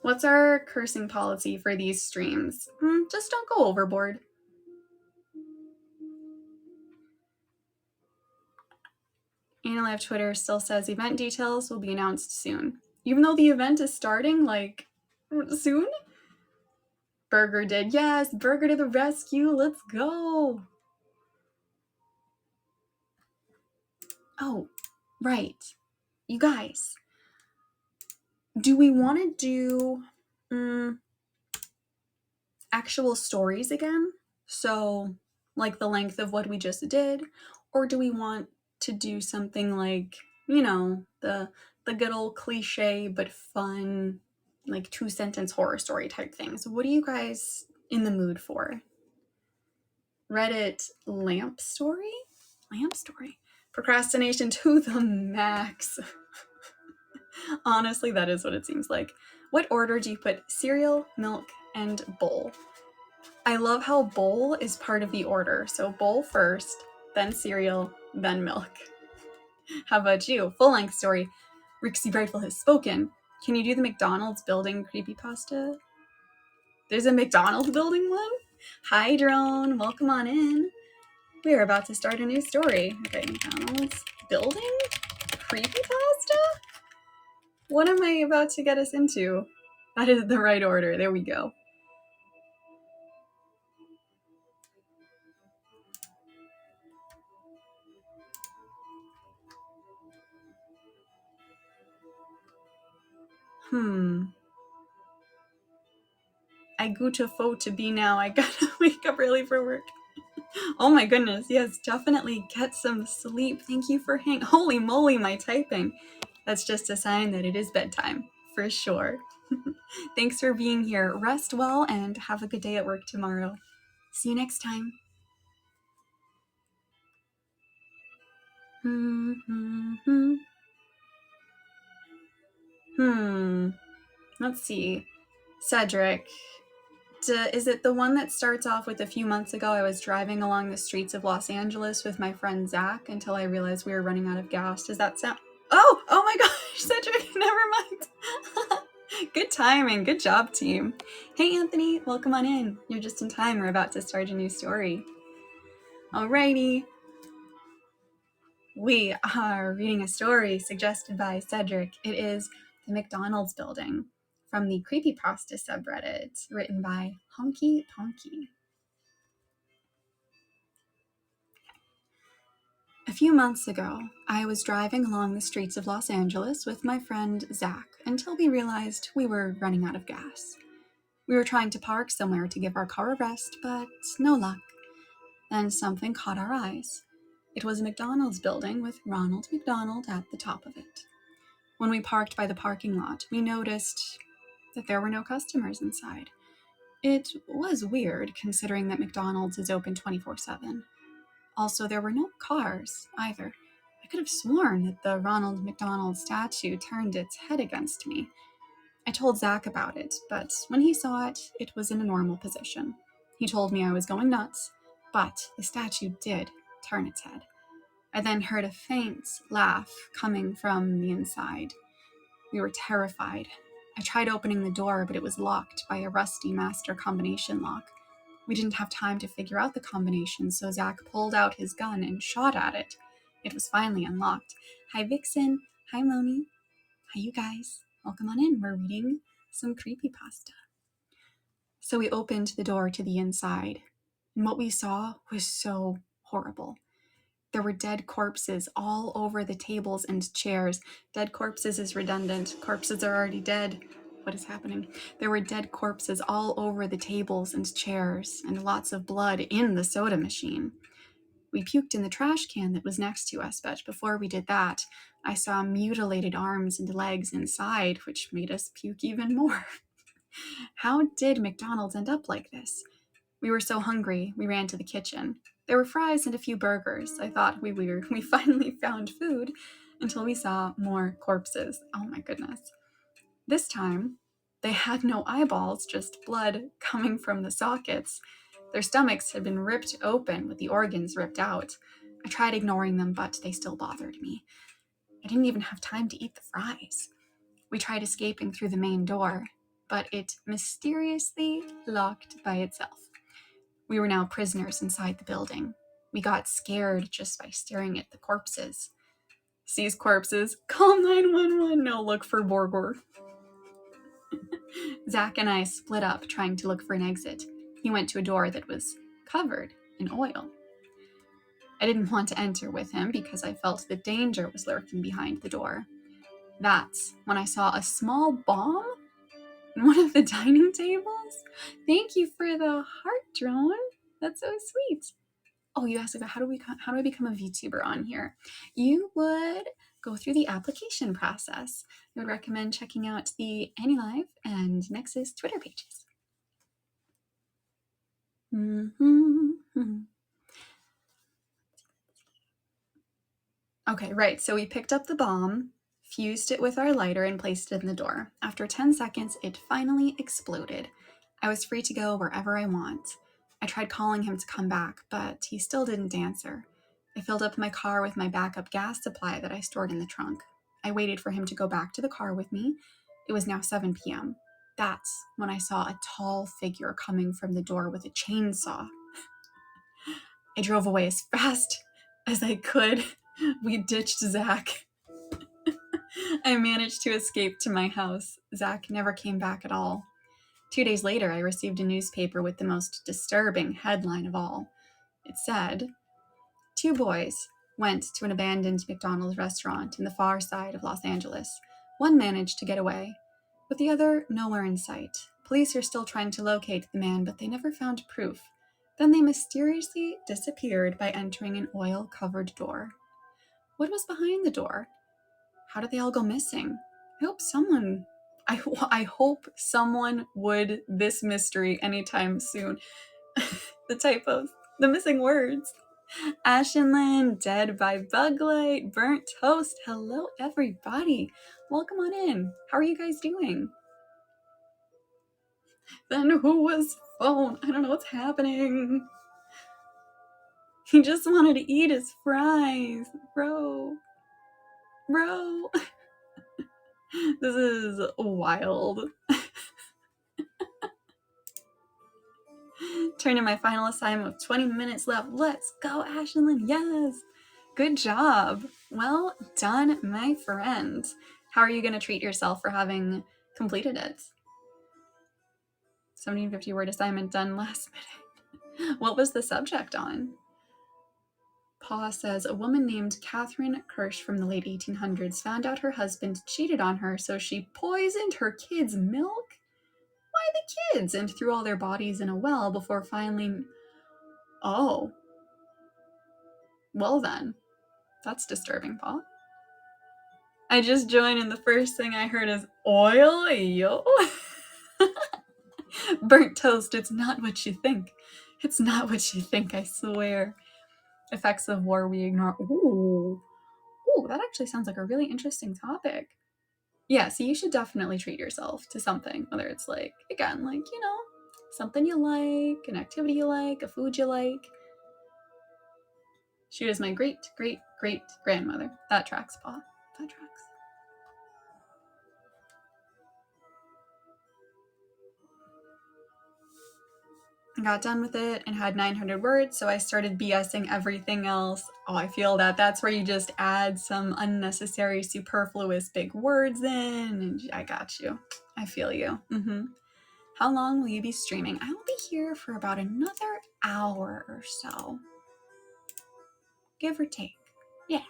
What's our cursing policy for these streams? Just don't go overboard. AniLive Twitter still says event details will be announced soon. Even though the event is starting, like, soon? Burger did. Yes, Burger to the rescue. Let's go. Oh, right. You guys, do we want to do actual stories again? So, like the length of what we just did? Or do we want to do something like, you know, the good old cliche but fun, like 2-sentence horror story type things? What are you guys in the mood for? Reddit lamp story? Lamp story. Procrastination to the max. Honestly, that is what it seems like. What order do you put cereal, milk, and bowl? I love how bowl is part of the order. So bowl first, then cereal, then milk. How about you? Full-length story. Rixie Brightful has spoken. Can you do the McDonald's building creepypasta? There's a McDonald's building one? Hi, Drone. Welcome on in. We're about to start a new story. Okay, McDonald's building creepypasta? What am I about to get us into? That is the right order. There we go. I go to foe to be now. I gotta wake up early for work. Oh my goodness, yes, definitely get some sleep. Thank you for holy moly, my typing. That's just a sign that it is bedtime, for sure. Thanks for being here. Rest well and have a good day at work tomorrow. See you next time. Let's see. Cedric. Is it the one that starts off with a few months ago I was driving along the streets of Los Angeles with my friend Zach until I realized we were running out of gas? Does that sound... Oh my gosh, Cedric, never mind. Good timing. Good job, team. Hey, Anthony, welcome on in. You're just in time. We're about to start a new story. Alrighty. We are reading a story suggested by Cedric. It is The McDonald's Building from the Creepypasta subreddit, written by Honky Ponky. A few months ago, I was driving along the streets of Los Angeles with my friend Zach until we realized we were running out of gas. We were trying to park somewhere to give our car a rest, but no luck. Then something caught our eyes. It was a McDonald's building with Ronald McDonald at the top of it. When we parked by the parking lot, we noticed that there were no customers inside. It was weird, considering that McDonald's is open 24/7. Also, there were no cars, either. I could have sworn that the Ronald McDonald statue turned its head against me. I told Zach about it, but when he saw it, it was in a normal position. He told me I was going nuts, but the statue did turn its head. I then heard a faint laugh coming from the inside. We were terrified. I tried opening the door, but it was locked by a rusty master combination lock. We didn't have time to figure out the combination, so Zach pulled out his gun and shot at it. It was finally unlocked. Hi, Vixen. Hi, Moni. Hi, you guys. Welcome on in. We're reading some creepypasta. So we opened the door to the inside, and what we saw was so horrible. There were dead corpses all over the tables and chairs. Dead corpses is redundant. Corpses are already dead. What is happening? There were dead corpses all over the tables and chairs, and lots of blood in the soda machine. We puked in the trash can that was next to us, but before we did that, I saw mutilated arms and legs inside, which made us puke even more. How did McDonald's end up like this? We were so hungry, we ran to the kitchen. There were fries and a few burgers. I thought we finally found food until we saw more corpses. Oh my goodness. This time, they had no eyeballs, just blood coming from the sockets. Their stomachs had been ripped open with the organs ripped out. I tried ignoring them, but they still bothered me. I didn't even have time to eat the fries. We tried escaping through the main door, but it mysteriously locked by itself. We were now prisoners inside the building. We got scared just by staring at the corpses. Sees corpses, call 911, no, look for Borgor. Zach and I split up trying to look for an exit. He went to a door that was covered in oil. I didn't want to enter with him because I felt that danger was lurking behind the door. That's when I saw a small bomb in one of the dining tables. Thank you for the heart, drone. That's so sweet. Oh, you asked about how do I become a VTuber on here? You would go through the application process. I would recommend checking out the AniLive and Nexas Twitter pages. Okay, right. So we picked up the bomb, fused it with our lighter, and placed it in the door. After 10 seconds, it finally exploded. I was free to go wherever I want. I tried calling him to come back, but he still didn't answer. I filled up my car with my backup gas supply that I stored in the trunk. I waited for him to go back to the car with me. It was now 7 p.m. That's when I saw a tall figure coming from the door with a chainsaw. I drove away as fast as I could. We ditched Zach. I managed to escape to my house. Zach never came back at all. 2 days later, I received a newspaper with the most disturbing headline of all. It said, 2 boys went to an abandoned McDonald's restaurant in the far side of Los Angeles. One managed to get away, with the other nowhere in sight. Police are still trying to locate the man, but they never found proof. Then they mysteriously disappeared by entering an oil-covered door. What was behind the door? How did they all go missing? I hope someone would this mystery anytime soon. The typos, the missing words. Ashenlin, dead by bug light, burnt toast. Hello, everybody. Welcome on in. How are you guys doing? Then who was phone? I don't know what's happening. He just wanted to eat his fries. Bro. This is wild. Turning my final assignment with 20 minutes left. Let's go, Ashlyn. Yes. Good job. Well done, my friend. How are you going to treat yourself for having completed it? 1750 word assignment done last minute. What was the subject on? Paul says, a woman named Catherine Kirsch from the late 1800s found out her husband cheated on her, so she poisoned her kids' milk? Why the kids? And threw all their bodies in a well before finally... Oh. Well then. That's disturbing, Paul. I just joined and the first thing I heard is, oil, yo. Burnt toast, it's not what you think. It's not what you think, I swear. Effects of war we ignore. Ooh, that actually sounds like a really interesting topic. Yeah, so you should definitely treat yourself to something, whether it's like, again, like, you know, something you like, an activity you like, a food you like. She was my great-great-great-grandmother. That tracks, Paul. That tracks. I got done with it and had 900 words, so I started BSing everything else. Oh, I feel that. That's where you just add some unnecessary, superfluous big words in, and I got you. I feel you. How long will you be streaming? I will be here for about another hour or so. Give or take. Yeah.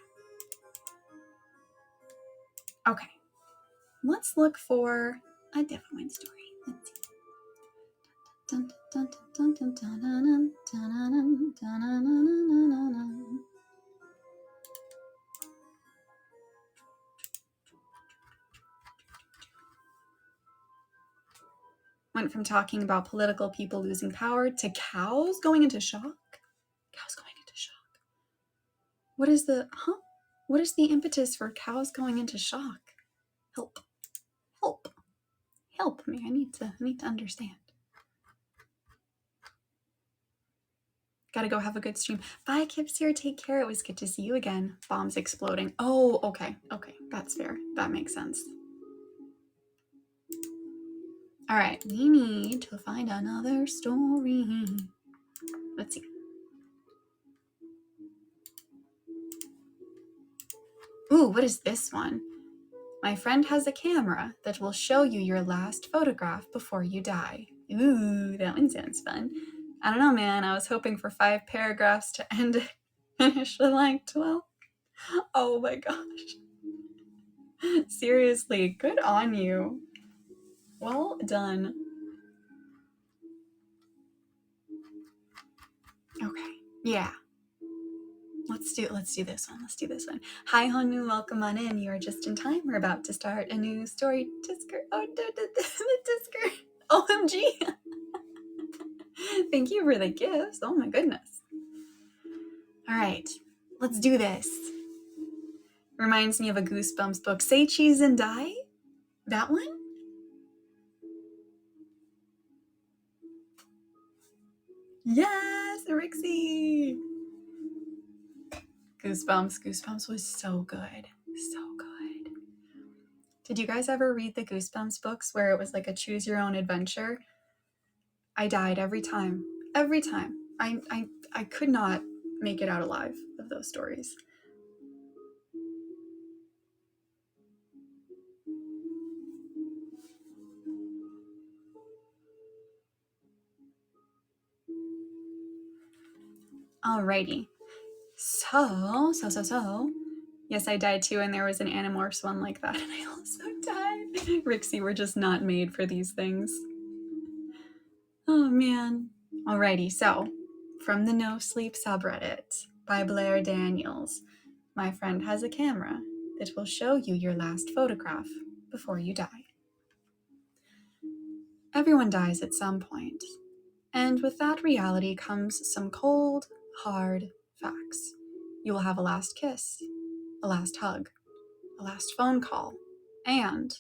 Okay. Let's look for a different story. Let's see. Dun, dun, dun, dun, dun, dun, dun, dun, dun. Went from talking about political people losing power to cows going into shock. Cows going into shock. What is the impetus for cows going into shock? Help me. I need to understand. Gotta go have a good stream. Bye, Kips here. Take care. It was good to see you again. Bombs exploding. Oh, okay. That's fair. That makes sense. All right. We need to find another story. Let's see. Ooh, what is this one? My friend has a camera that will show you your last photograph before you die. Ooh, that one sounds fun. I don't know, man. I was hoping for 5 paragraphs to end it. Finish with like 12. Oh my gosh. Seriously, good on you. Well done. Okay, yeah. Let's do this one. Hi, Honu, welcome on in. You are just in time. We're about to start a new story. Discord. Oh, the Discord. OMG. Thank you for the gifts. Oh my goodness. All right, let's do this. Reminds me of a Goosebumps book. Say cheese and die? That one? Yes, Rixie. Goosebumps was so good. Did you guys ever read the Goosebumps books where it was like a choose your own adventure? I died every time. I could not make it out alive of those stories. Alrighty. So. Yes, I died too, and there was an Animorphs one like that, and I also died. Rixie, we're just not made for these things. Oh, man. Alrighty, so, from the No Sleep subreddit by Blair Daniels. My friend has a camera that will show you your last photograph before you die. Everyone dies at some point, and with that reality comes some cold, hard facts. You will have a last kiss, a last hug, a last phone call, and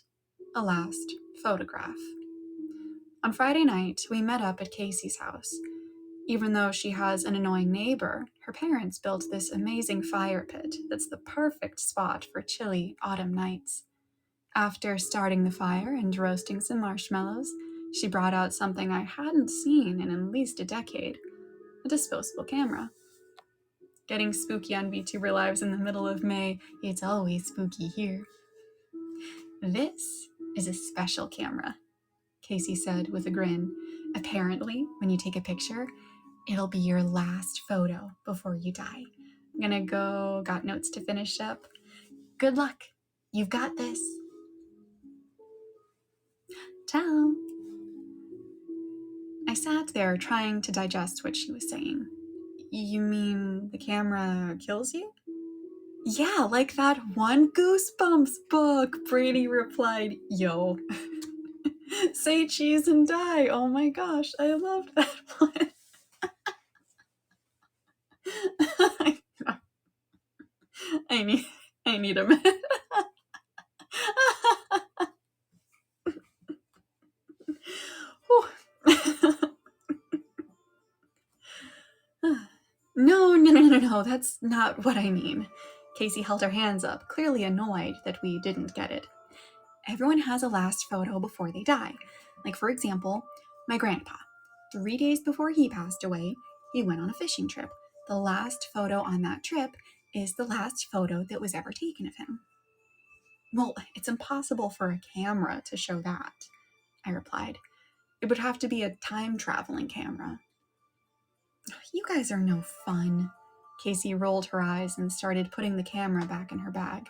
a last photograph. On Friday night, we met up at Casey's house. Even though she has an annoying neighbor, her parents built this amazing fire pit that's the perfect spot for chilly autumn nights. After starting the fire and roasting some marshmallows, she brought out something I hadn't seen in at least a decade: a disposable camera. Getting spooky on VTuber Lives in the middle of May, it's always spooky here. This is a special camera, Casey said with a grin. Apparently, when you take a picture, it'll be your last photo before you die. I'm gonna go, got notes to finish up. Good luck. You've got this. Ciao. I sat there trying to digest what she was saying. You mean the camera kills you? Yeah, like that one Goosebumps book, Brady replied. Yo. Say cheese and die. Oh my gosh, I loved that one. I need a minute. No, that's not what I mean. Casey held her hands up, clearly annoyed that we didn't get it. Everyone has a last photo before they die. Like, for example, my grandpa. 3 days before he passed away, he went on a fishing trip. The last photo on that trip is the last photo that was ever taken of him. Well, it's impossible for a camera to show that, I replied. It would have to be a time-traveling camera. You guys are no fun. Casey rolled her eyes and started putting the camera back in her bag.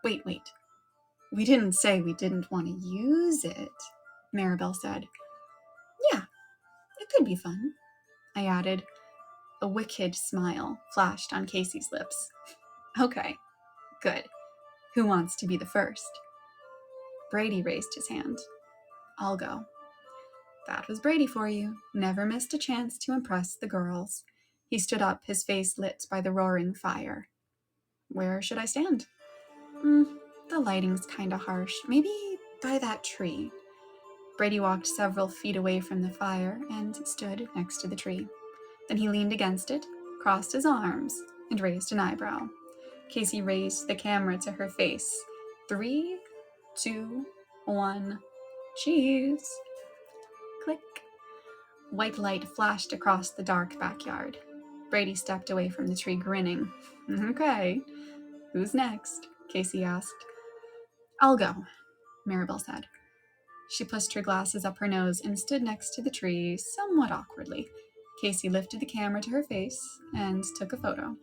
Wait. We didn't say we didn't want to use it, Maribel said. Yeah, it could be fun, I added. A wicked smile flashed on Casey's lips. Okay, good. Who wants to be the first? Brady raised his hand. I'll go. That was Brady for you. Never missed a chance to impress the girls. He stood up, his face lit by the roaring fire. Where should I stand? The lighting's kinda harsh. Maybe by that tree. Brady walked several feet away from the fire and stood next to the tree. Then he leaned against it, crossed his arms, and raised an eyebrow. Casey raised the camera to her face. 3, 2, 1, cheese. Click. White light flashed across the dark backyard. Brady stepped away from the tree, grinning. Okay, who's next? Casey asked. I'll go, Maribel said. She pushed her glasses up her nose and stood next to the tree, somewhat awkwardly. Casey lifted the camera to her face and took a photo.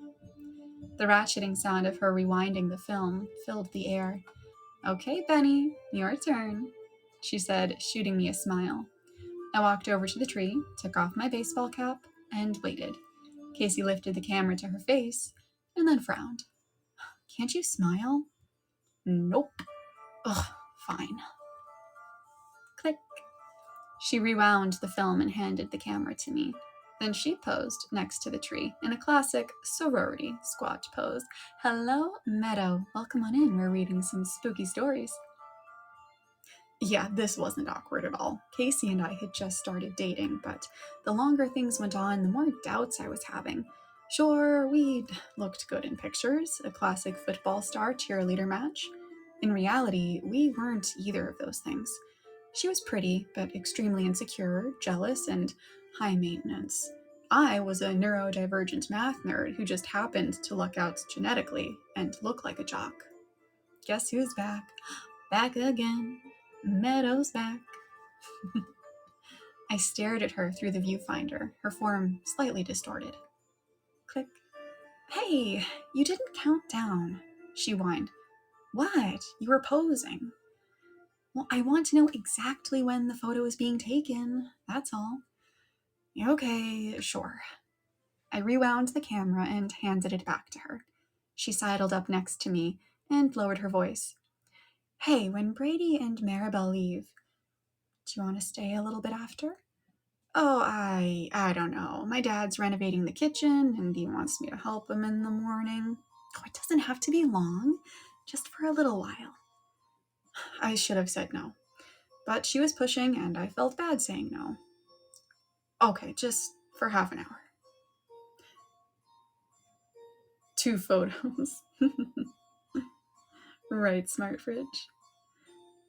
The ratcheting sound of her rewinding the film filled the air. Okay, Benny, your turn, she said, shooting me a smile. I walked over to the tree, took off my baseball cap, and waited. Casey lifted the camera to her face and then frowned. Can't you smile? Nope. Ugh, fine. Click. She rewound the film and handed the camera to me. Then she posed next to the tree in a classic sorority squat pose. Hello, Meadow. Welcome on in. We're reading some spooky stories. Yeah, this wasn't awkward at all. Casey and I had just started dating, but the longer things went on, the more doubts I was having. Sure, we looked good in pictures, a classic football star cheerleader match. In reality, we weren't either of those things. She was pretty, but extremely insecure, jealous, and high maintenance. I was a neurodivergent math nerd who just happened to luck out genetically and look like a jock. Guess who's back? Back again. Meadow's back. I stared at her through the viewfinder, her form slightly distorted. Click. Hey, you didn't count down, she whined. What? You were posing. Well, I want to know exactly when the photo is being taken, that's all. Okay, sure. I rewound the camera and handed it back to her. She sidled up next to me and lowered her voice. Hey, when Brady and Maribel leave, do you want to stay a little bit after? Oh, I don't know. My dad's renovating the kitchen and he wants me to help him in the morning. Oh, it doesn't have to be long, just for a little while. I should have said no, but she was pushing and I felt bad saying no. Okay, just for half an hour. 2 photos. Right, smart fridge.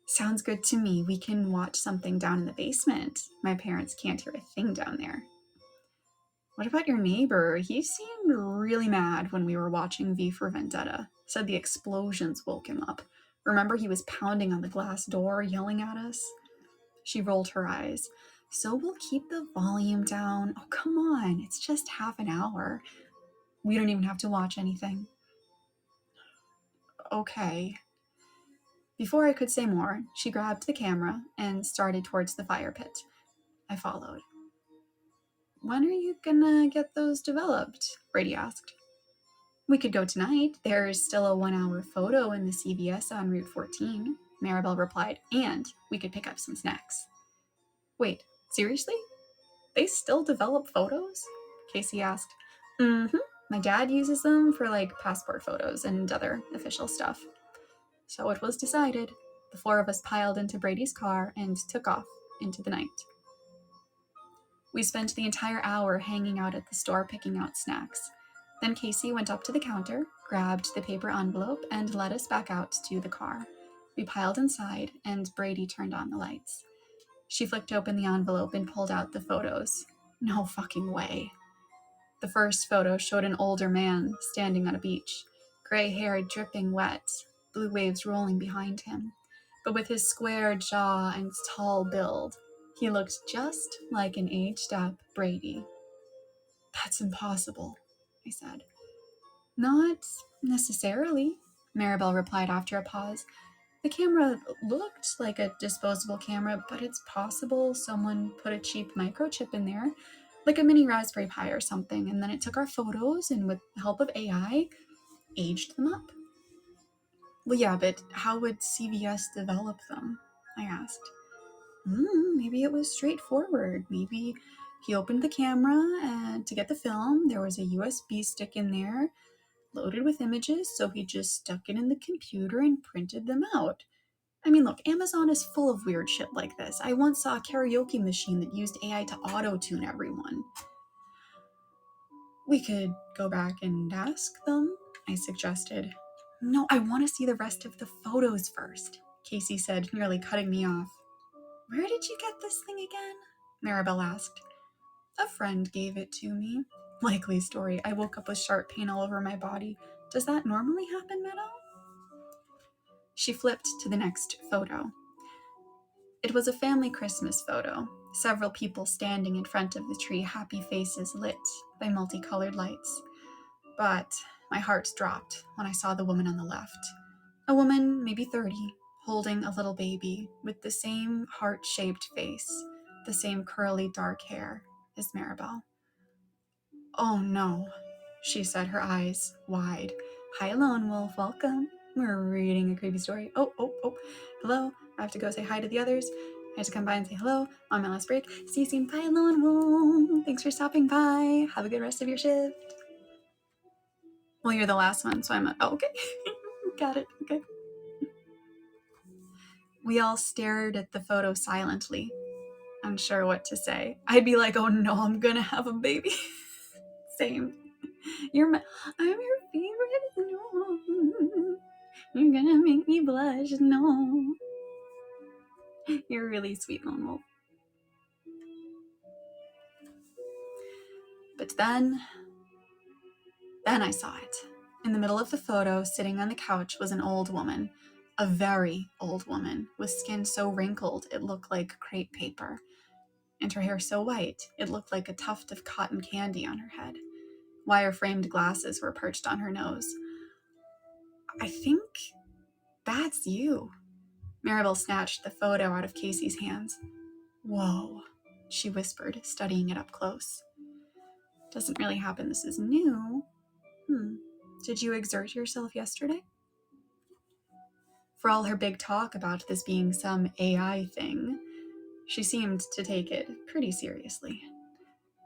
Sounds good to me. We can watch something down in the basement. My parents can't hear a thing down there. What about your neighbor? He seemed really mad when we were watching V for Vendetta. Said the explosions woke him up. Remember, he was pounding on the glass door, yelling at us? She rolled her eyes. So we'll keep the volume down. Oh, come on. It's just half an hour. We don't even have to watch anything. Okay. Before I could say more, she grabbed the camera and started towards the fire pit. I followed. When are you gonna get those developed? Brady asked. We could go tonight. There's still a 1-hour photo in the CVS on Route 14, Maribel replied, and we could pick up some snacks. Wait, seriously? They still develop photos? Casey asked. Mm-hmm. My dad uses them for passport photos and other official stuff. So it was decided. The 4 of us piled into Brady's car and took off into the night. We spent the entire hour hanging out at the store picking out snacks. Then Casey went up to the counter, grabbed the paper envelope, and led us back out to the car. We piled inside, and Brady turned on the lights. She flicked open the envelope and pulled out the photos. No fucking way. The first photo showed an older man standing on a beach, gray hair dripping wet, blue waves rolling behind him. But with his square jaw and tall build, he looked just like an aged-up Brady. That's impossible, I said. Not necessarily, Maribel replied after a pause. The camera looked like a disposable camera, but it's possible someone put a cheap microchip in there, like a mini Raspberry Pi or something, and then it took our photos and with the help of AI, aged them up. Well, yeah, but how would CVS develop them? I asked. Maybe it was straightforward. Maybe he opened the camera and to get the film, there was a USB stick in there loaded with images, so he just stuck it in the computer and printed them out. I mean, look, Amazon is full of weird shit like this. I once saw a karaoke machine that used AI to auto-tune everyone. We could go back and ask them, I suggested. No, I want to see the rest of the photos first, Casey said, nearly cutting me off. Where did you get this thing again? Maribel asked. A friend gave it to me. Likely story. I woke up with sharp pain all over my body. Does that normally happen, Meadow? She flipped to the next photo. It was a family Christmas photo. Several people standing in front of the tree, happy faces lit by multicolored lights. But my heart dropped when I saw the woman on the left. A woman, maybe 30, holding a little baby with the same heart-shaped face, the same curly dark hair as Maribel. Oh no, she said, her eyes wide. Hi, Lone Wolf, welcome. We're reading a creepy story. Oh, hello. I have to go say hi to the others. I have to come by and say hello on my last break. See you soon. Bye, Lone Wolf. Thanks for stopping by. Have a good rest of your shift. Well, you're the last one, so I'm okay. Got it. Okay. We all stared at the photo silently, unsure what to say. I'd be like, oh no, I'm gonna have a baby. Same. I'm your favorite. No. You're gonna make me blush. No. You're really sweet, Lone Wolf. But then I saw it. In the middle of the photo, sitting on the couch, was an old woman. A very old woman, with skin so wrinkled it looked like crepe paper, and her hair so white it looked like a tuft of cotton candy on her head. Wire-framed glasses were perched on her nose. I think that's you. Maribel snatched the photo out of Casey's hands. Whoa, she whispered, studying it up close. Doesn't really happen. This is new. Did you exert yourself yesterday? For all her big talk about this being some AI thing, She seemed to take it pretty seriously.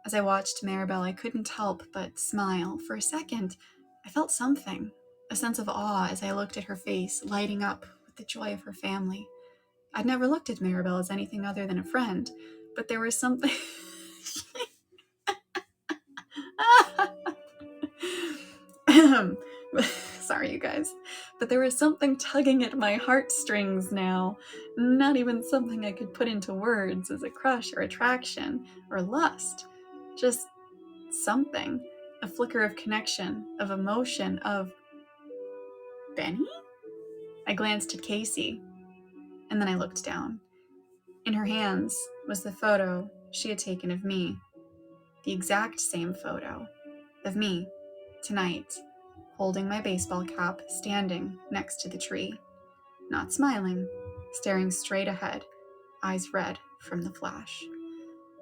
As I watched Maribel, I couldn't help but smile. For a second, I felt something, a sense of awe as I looked at her face, lighting up with the joy of her family. I'd never looked at Maribel as anything other than a friend, but there was something... Sorry, you guys. But there was something tugging at my heartstrings now. Not even something I could put into words as a crush or attraction or lust. Just something. A flicker of connection, of emotion, of... Benny? I glanced at Casey, and then I looked down. In her hands was the photo she had taken of me. The exact same photo of me, tonight, holding my baseball cap, standing next to the tree. Not smiling, staring straight ahead, eyes red from the flash.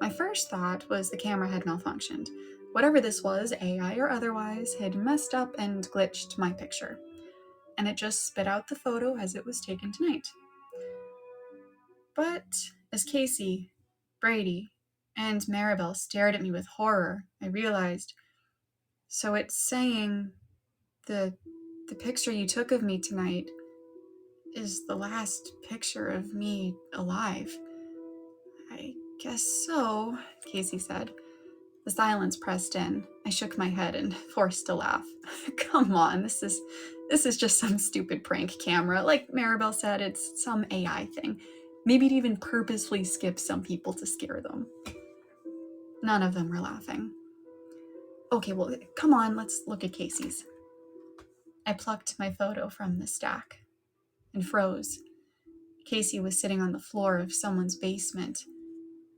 My first thought was the camera had malfunctioned. Whatever this was, AI or otherwise, had messed up and glitched my picture. And it just spit out the photo as it was taken tonight. But as Casey, Brady, and Maribel stared at me with horror, I realized, so it's saying the picture you took of me tonight is the last picture of me alive. I guess so, Casey said. The silence pressed in. I shook my head and forced a laugh. Come on, this is just some stupid prank camera. Like Maribel said, it's some AI thing. Maybe it even purposefully skips some people to scare them. None of them were laughing. Okay, well, come on, let's look at Casey's. I plucked my photo from the stack and froze. Casey was sitting on the floor of someone's basement.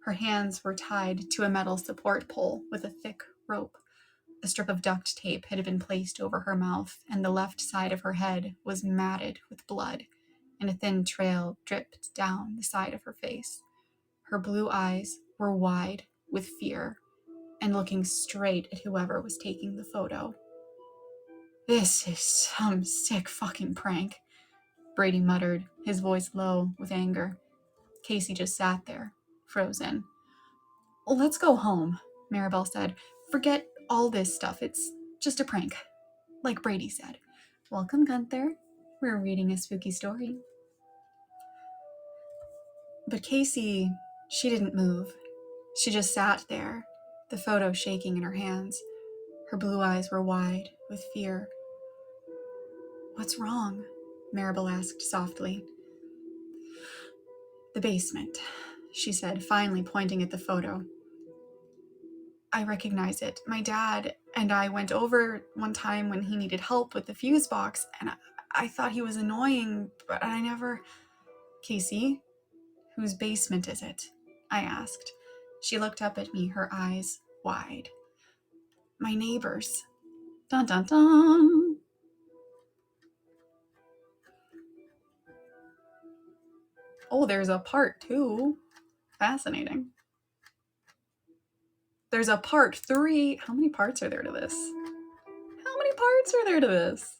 Her hands were tied to a metal support pole with a thick rope. A strip of duct tape had been placed over her mouth, and the left side of her head was matted with blood, and a thin trail dripped down the side of her face. Her blue eyes were wide with fear and looking straight at whoever was taking the photo. This is some sick fucking prank, Brady muttered, his voice low with anger. Casey just sat there, frozen. Let's go home, Maribel said. Forget all this stuff. It's just a prank. Like Brady said. Welcome, Gunther. We're reading a spooky story. But Casey, she didn't move. She just sat there, the photo shaking in her hands. Her blue eyes were wide with fear. What's wrong? Maribel asked softly. The basement, she said, finally pointing at the photo. I recognize it. My dad and I went over one time when he needed help with the fuse box, and I thought he was annoying, but I never... Casey, whose basement is it? I asked. She looked up at me, her eyes wide. My neighbor's. Dun dun dun! Oh, there's a part 2. Fascinating. There's a part 3. How many parts are there to this? How many parts are there to this?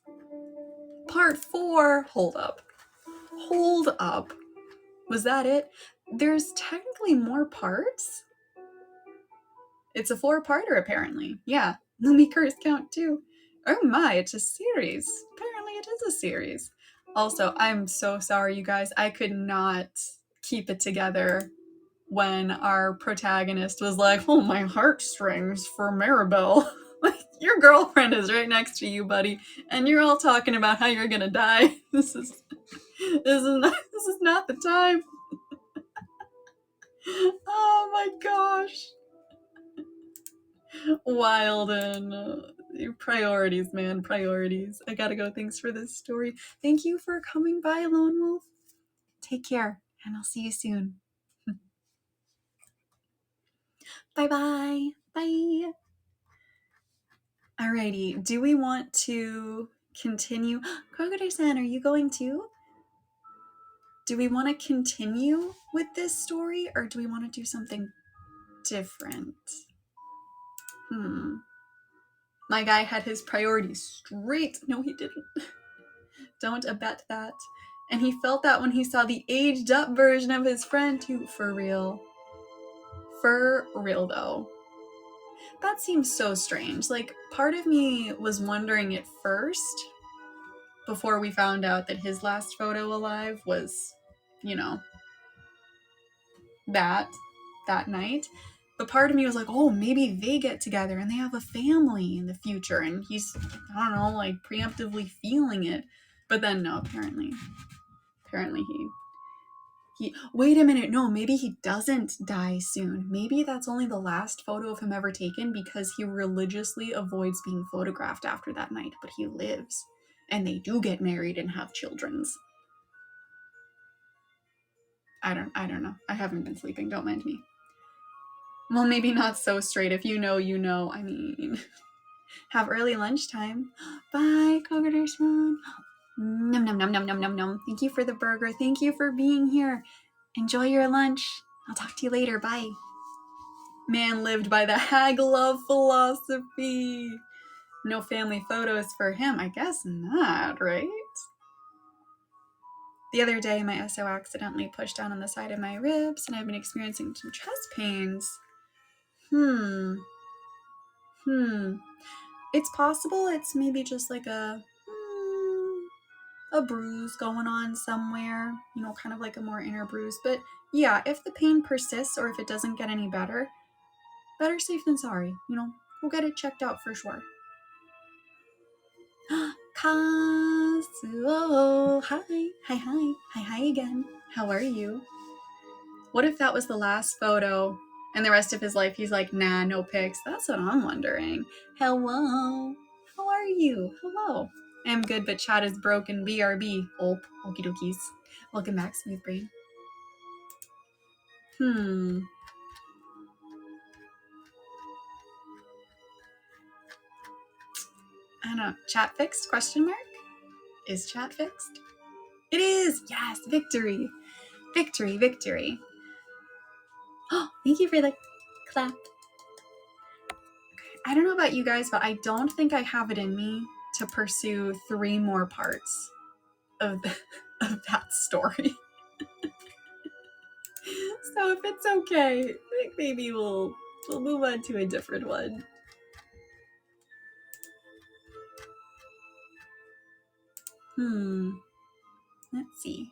Part 4. Hold up. Was that it? There's technically more parts? It's a 4-parter, apparently. Yeah, Lumi curse count too. Oh my, it's a series. Apparently it is a series. Also, I'm so sorry, you guys. I could not keep it together when our protagonist was like, oh, my heartstrings for Maribel. Like, your girlfriend is right next to you, buddy, and you're all talking about how you're gonna die. This is not the time. Oh my gosh. Wild and priorities, man, priorities. I gotta go. Thanks for this story. Thank you for coming by, Lone Wolf. Take care, and I'll see you soon. Bye-bye. Bye. Alrighty, do we want to continue? Crocodile-san, are you going too? Do we want to continue with this story, or do we want to do something different? My guy had his priorities straight. No, he didn't. Don't abet that. And he felt that when he saw the aged up version of his friend too. For real. For real though. That seems so strange. Like, part of me was wondering at first, before we found out that his last photo alive was, that night. But part of me was like, oh, maybe they get together and they have a family in the future. And he's, I don't know, like preemptively feeling it. But then no, apparently he wait a minute, no, maybe he doesn't die soon. Maybe that's only the last photo of him ever taken because he religiously avoids being photographed after that night, but he lives. And they do get married and have childrens. I don't know. I haven't been sleeping, don't mind me. Well, maybe not so straight. If you know, you know. I mean, have early lunchtime. Bye, Cogator Spoon. Num num num num num num num. Thank you for the burger. Thank you for being here. Enjoy your lunch. I'll talk to you later. Bye. Man lived by the hag love philosophy. No family photos for him. I guess not, right? The other day, my SO accidentally pushed down on the side of my ribs, and I've been experiencing some chest pains. It's possible it's maybe just like a bruise going on somewhere, kind of like a more inner bruise. But yeah, if the pain persists or if it doesn't get any better, better safe than sorry. We'll get it checked out for sure. Kazuo, hi again. How are you? What if that was the last photo and the rest of his life he's like, nah, no pics? That's what I'm wondering. Hello, how are you? Hello. I'm good, but chat is broken. BRB. Okie dokies. Welcome back, Smooth Brain. I don't know. Chat fixed? Question mark? Is chat fixed? It is! Yes! Victory! Victory, victory. Oh, thank you for the clap. I don't know about you guys, but I don't think I have it in me to pursue 3 more parts of that story. So if it's okay, I think maybe we'll move on to a different one. Let's see.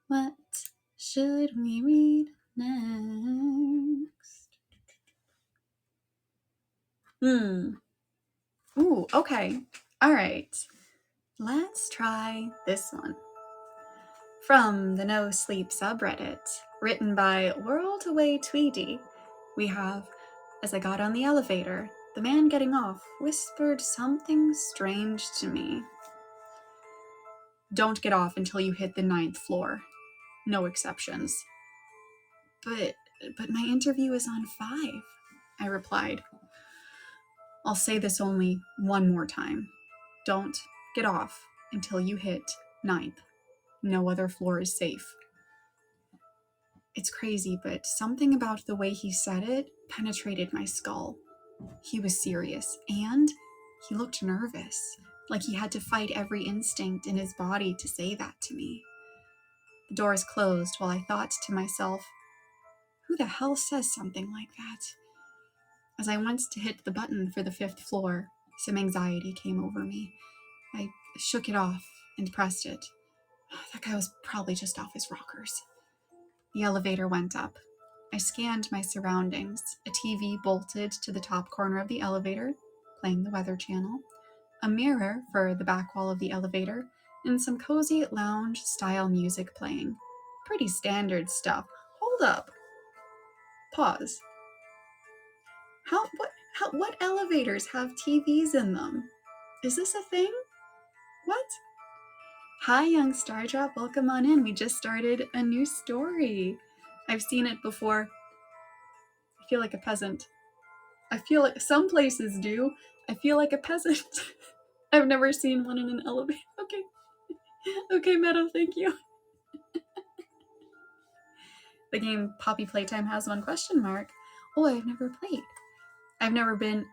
What should we read next? Ooh, okay. All right. Let's try this one. From the No Sleep subreddit, written by World Away Tweedy, we have, as I got on the elevator, the man getting off whispered something strange to me. Don't get off until you hit the 9th floor. No exceptions. But my interview is on 5, I replied. I'll say this only one more time. Don't get off until you hit 9th. No other floor is safe. It's crazy, but something about the way he said it penetrated my skull. He was serious, and he looked nervous, like he had to fight every instinct in his body to say that to me. The doors closed while I thought to myself, who the hell says something like that? As I went to hit the button for the 5th floor, some anxiety came over me. I shook it off and pressed it. That guy was probably just off his rockers. The elevator went up. I scanned my surroundings. A TV bolted to the top corner of the elevator, playing the Weather Channel, a mirror for the back wall of the elevator, and some cozy lounge-style music playing. Pretty standard stuff. Hold up. Pause. What elevators have TVs in them? Is this a thing? What? Hi, young Stardrop. Welcome on in. We just started a new story. I've seen it before. I feel like a peasant. I feel like some places do. I feel like a peasant. I've never seen one in an elevator. Okay. Okay, Meadow, thank you. The game Poppy Playtime has one question mark. Oh, I've never played. I've never been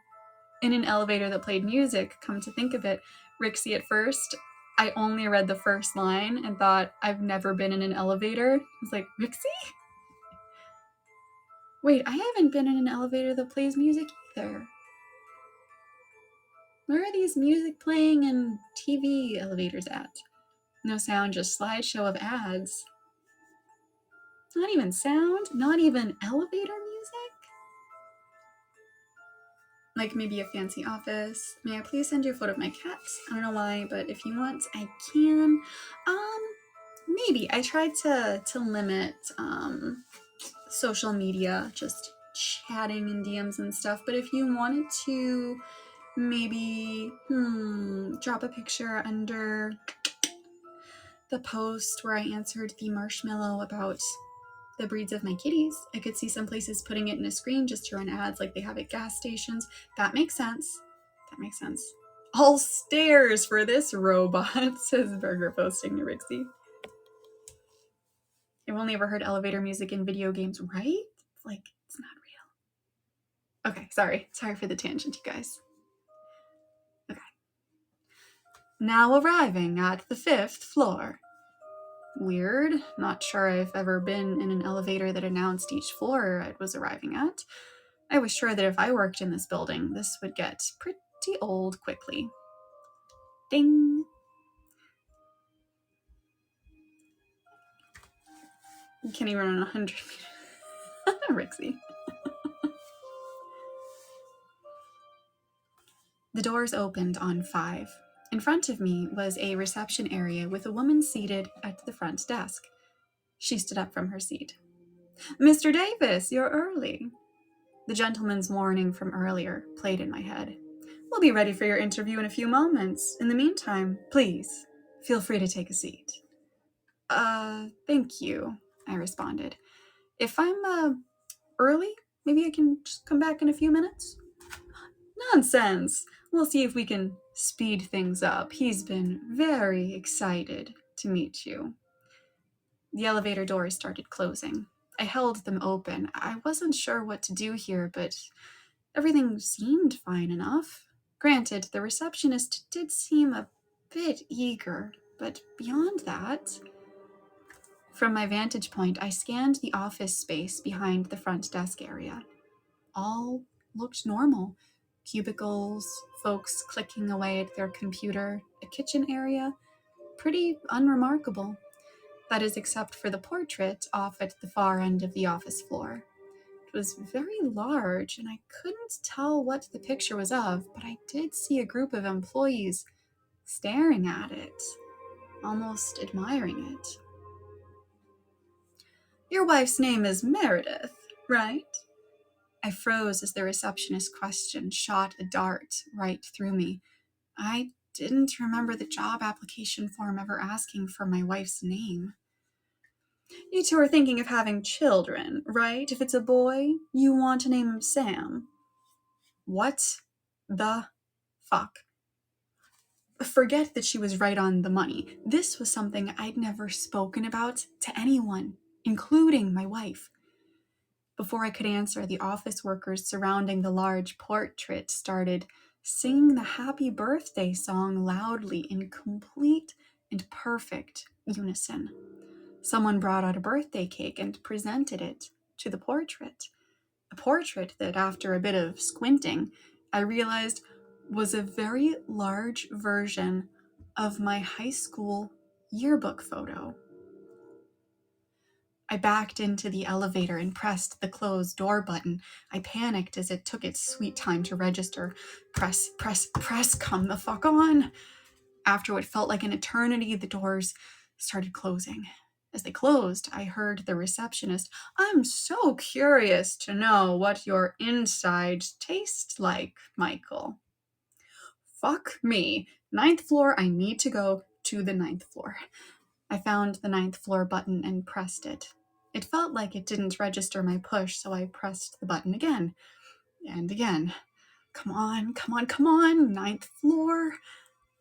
in an elevator that played music. Come to think of it, Rixie, at first, I only read the first line and thought, I've never been in an elevator. I was like, Rixie? Wait, I haven't been in an elevator that plays music either. Where are these music playing and TV elevators at? No sound, just slideshow of ads. Not even sound? Not even elevator music? Like maybe a fancy office. May I please send you a photo of my cats? I don't know why, but if you want, I can. Maybe. I tried to limit social media, just chatting in DMs and stuff, but if you wanted to maybe drop a picture under the post where I answered the marshmallow about the breeds of my kitties, I could see some places putting it in a screen just to run ads like they have at gas stations. That makes sense. That makes sense. All stairs for this robot, says Burger posting to Rixie. I've only ever heard elevator music in video games, right? Like, it's not real. Okay, sorry for the tangent, you guys. Okay. Now arriving at the 5th floor. Weird. Not sure I've ever been in an elevator that announced each floor it was arriving at. I was sure that if I worked in this building, this would get pretty old quickly. Ding! You can't even run 100 meters. Rixie. The doors opened on 5. In front of me was a reception area with a woman seated at the front desk. She stood up from her seat. Mr. Davis, you're early. The gentleman's warning from earlier played in my head. We'll be ready for your interview in a few moments. In the meantime, please, feel free to take a seat. Thank you, I responded. If I'm, early, maybe I can just come back in a few minutes? Nonsense! We'll see if we can speed things up. He's been very excited to meet you. The elevator doors started closing. I held them open. I wasn't sure what to do here, but everything seemed fine enough. Granted, the receptionist did seem a bit eager, but beyond that... From my vantage point, I scanned the office space behind the front desk area. All looked normal. Cubicles, folks clicking away at their computer, a kitchen area. Pretty unremarkable. That is, except for the portrait off at the far end of the office floor. It was very large, and I couldn't tell what the picture was of, but I did see a group of employees staring at it, almost admiring it. Your wife's name is Meredith, right? I froze as the receptionist's question shot a dart right through me. I didn't remember the job application form ever asking for my wife's name. You two are thinking of having children, right? If it's a boy, you want to name him Sam. What the fuck? Forget that she was right on the money. This was something I'd never spoken about to anyone, including my wife. Before I could answer, the office workers surrounding the large portrait started singing the happy birthday song loudly in complete and perfect unison. Someone brought out a birthday cake and presented it to the portrait. A portrait that, after a bit of squinting, I realized was a very large version of my high school yearbook photo. I backed into the elevator and pressed the closed door button. I panicked as it took its sweet time to register. Press, come the fuck on. After what felt like an eternity, the doors started closing. As they closed, I heard the receptionist, I'm so curious to know what your insides taste like, Michael. Fuck me. 9th floor, I need to go to the 9th floor. I found the 9th floor button and pressed it. It felt like it didn't register my push, so I pressed the button again and again. Come on, 9th floor.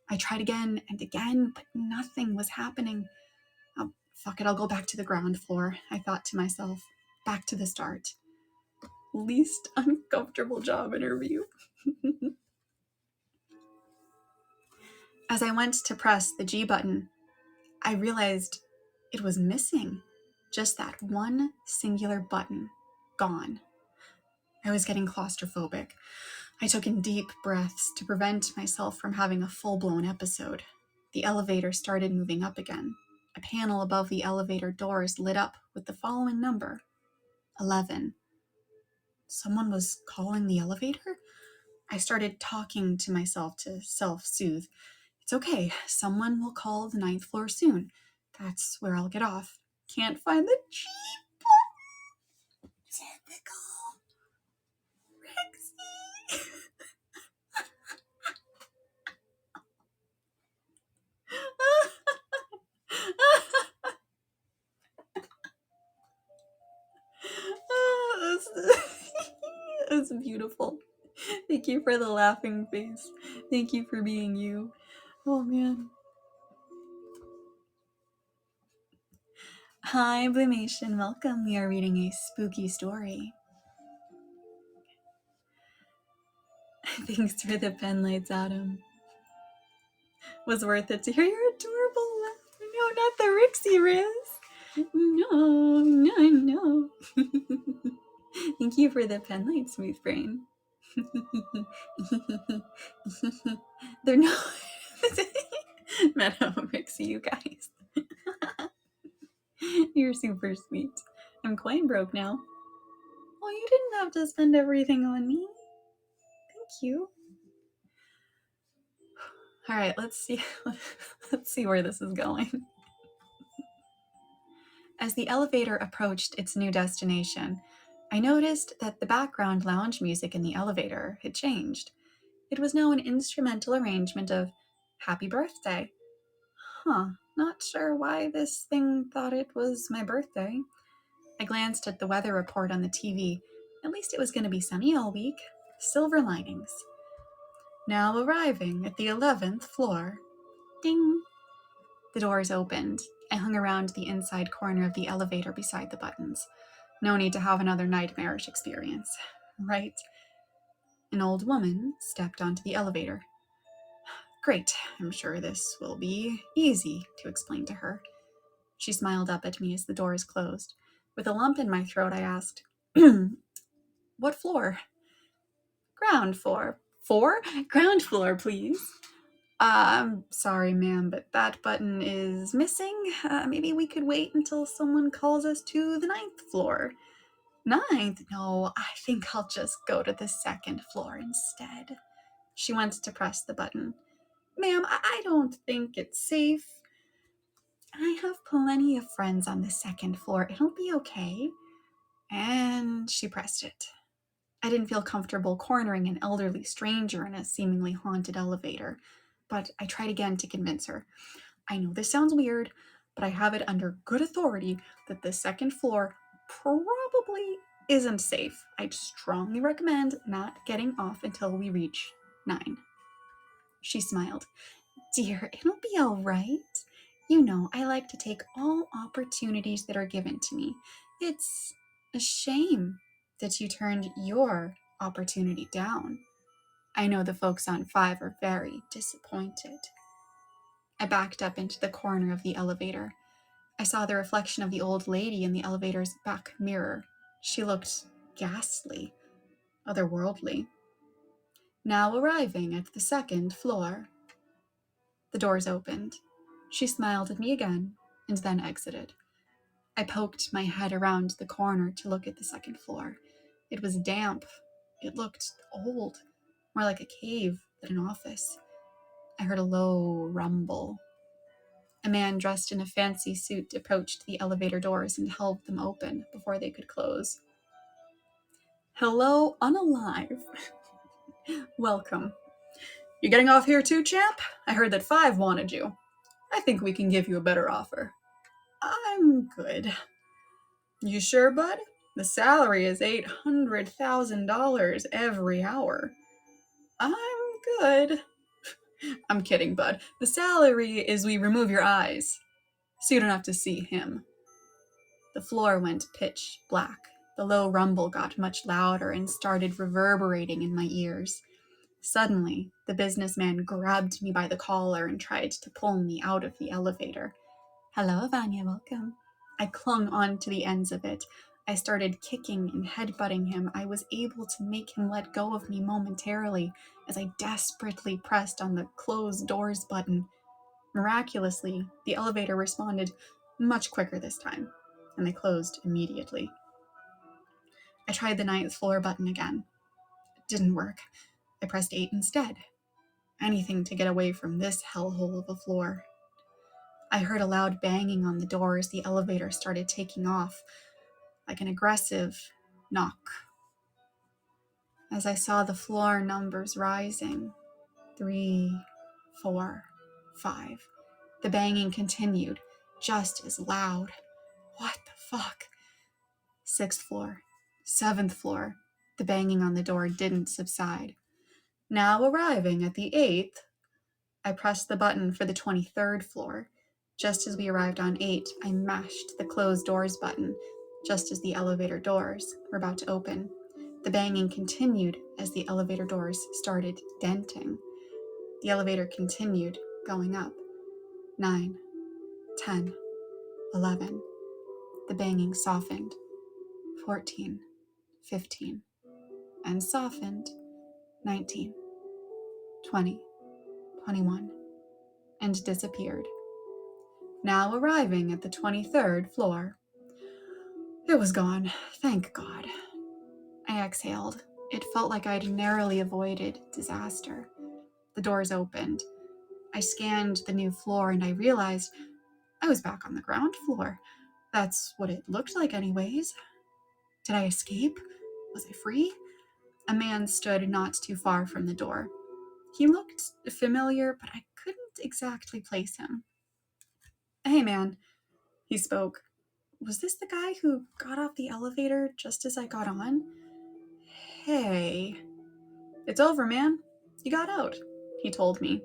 I tried again and again, but nothing was happening. Oh, fuck it, I'll go back to the ground floor, I thought to myself. Back to the start. Least uncomfortable job interview. As I went to press the G button, I realized it was missing. Just that one singular button. Gone. I was getting claustrophobic. I took in deep breaths to prevent myself from having a full-blown episode. The elevator started moving up again. A panel above the elevator doors lit up with the following number: 11. Someone was calling the elevator? I started talking to myself to self-soothe. It's okay. Someone will call the 9th floor soon. That's where I'll get off. Can't find the G button. Typical Rexy. That's beautiful. Thank you for the laughing face. Thank you for being you. Oh man. Hi, Blumation. Welcome. We are reading a spooky story. Thanks for the pen lights, Adam. Was worth it to hear your adorable laugh. No, not the Rixie Riz. No. Thank you for the pen light, Smooth Brain. They're not. Meadow, Rixie, you guys. You're super sweet. I'm quite broke now. Oh, you didn't have to spend everything on me. Thank you. All right, let's see where this is going. As the elevator approached its new destination, I noticed that the background lounge music in the elevator had changed. It was now an instrumental arrangement of Happy Birthday. Not sure why this thing thought it was my birthday. I glanced at the weather report on the TV. At least it was going to be sunny all week. Silver linings. Now arriving at the 11th floor. Ding! The doors opened. I hung around the inside corner of the elevator beside the buttons. No need to have another nightmarish experience. Right? An old woman stepped onto the elevator. Great, I'm sure this will be easy to explain to her. She smiled up at me as the doors closed. With a lump in my throat, I asked, what floor? Ground floor. Ground floor, please. I'm sorry, ma'am, but that button is missing. Maybe we could wait until someone calls us to the 9th floor. 9th? No, I think I'll just go to the 2nd floor instead. She went to press the button. Ma'am, I don't think it's safe. I have plenty of friends on the 2nd floor. It'll be okay. And she pressed it. I didn't feel comfortable cornering an elderly stranger in a seemingly haunted elevator, but I tried again to convince her. I know this sounds weird, but I have it under good authority that the 2nd floor probably isn't safe. I'd strongly recommend not getting off until we reach 9. She smiled. Dear, it'll be all right. You know, I like to take all opportunities that are given to me. It's a shame that you turned your opportunity down. I know the folks on 5 are very disappointed. I backed up into the corner of the elevator. I saw the reflection of the old lady in the elevator's back mirror. She looked ghastly, otherworldly. Now arriving at the 2nd floor. The doors opened. She smiled at me again and then exited. I poked my head around the corner to look at the 2nd floor. It was damp. It looked old, more like a cave than an office. I heard a low rumble. A man dressed in a fancy suit approached the elevator doors and held them open before they could close. Hello, AniLive. Welcome. You getting off here too, champ? I heard that 5 wanted you. I think we can give you a better offer. I'm good. You sure, bud? The salary is $800,000 every hour. I'm good. I'm kidding, bud. The salary is we remove your eyes, so you don't have to see him. The floor went pitch black. The low rumble got much louder and started reverberating in my ears. Suddenly, the businessman grabbed me by the collar and tried to pull me out of the elevator. Hello, Vanya, welcome. I clung on to the ends of it. I started kicking and headbutting him. I was able to make him let go of me momentarily as I desperately pressed on the close doors button. Miraculously, the elevator responded much quicker this time, and they closed immediately. I tried the 9th floor button again. It didn't work. I pressed 8 instead. Anything to get away from this hellhole of a floor. I heard a loud banging on the door as the elevator started taking off, like an aggressive knock. As I saw the floor numbers rising, 3, 4, 5, the banging continued, just as loud. What the fuck? 6th floor, 7th floor, the banging on the door didn't subside. Now arriving at the 8th, I pressed the button for the 23rd floor. Just as we arrived on 8, I mashed the closed doors button, just as the elevator doors were about to open. The banging continued as the elevator doors started denting. The elevator continued going up. 9, 10, 11. The banging softened. 14, 15, and softened. 19, 20, 21, and disappeared. Now arriving at the 23rd floor. It was gone, thank God. I exhaled. It felt like I'd narrowly avoided disaster. The doors opened. I scanned the new floor and I realized I was back on the ground floor. That's what it looked like anyways. Did I escape? Was I free? A man stood not too far from the door. He looked familiar, but I couldn't exactly place him. Hey man, he spoke. Was this the guy who got off the elevator just as I got on? Hey. It's over, man. You got out, he told me.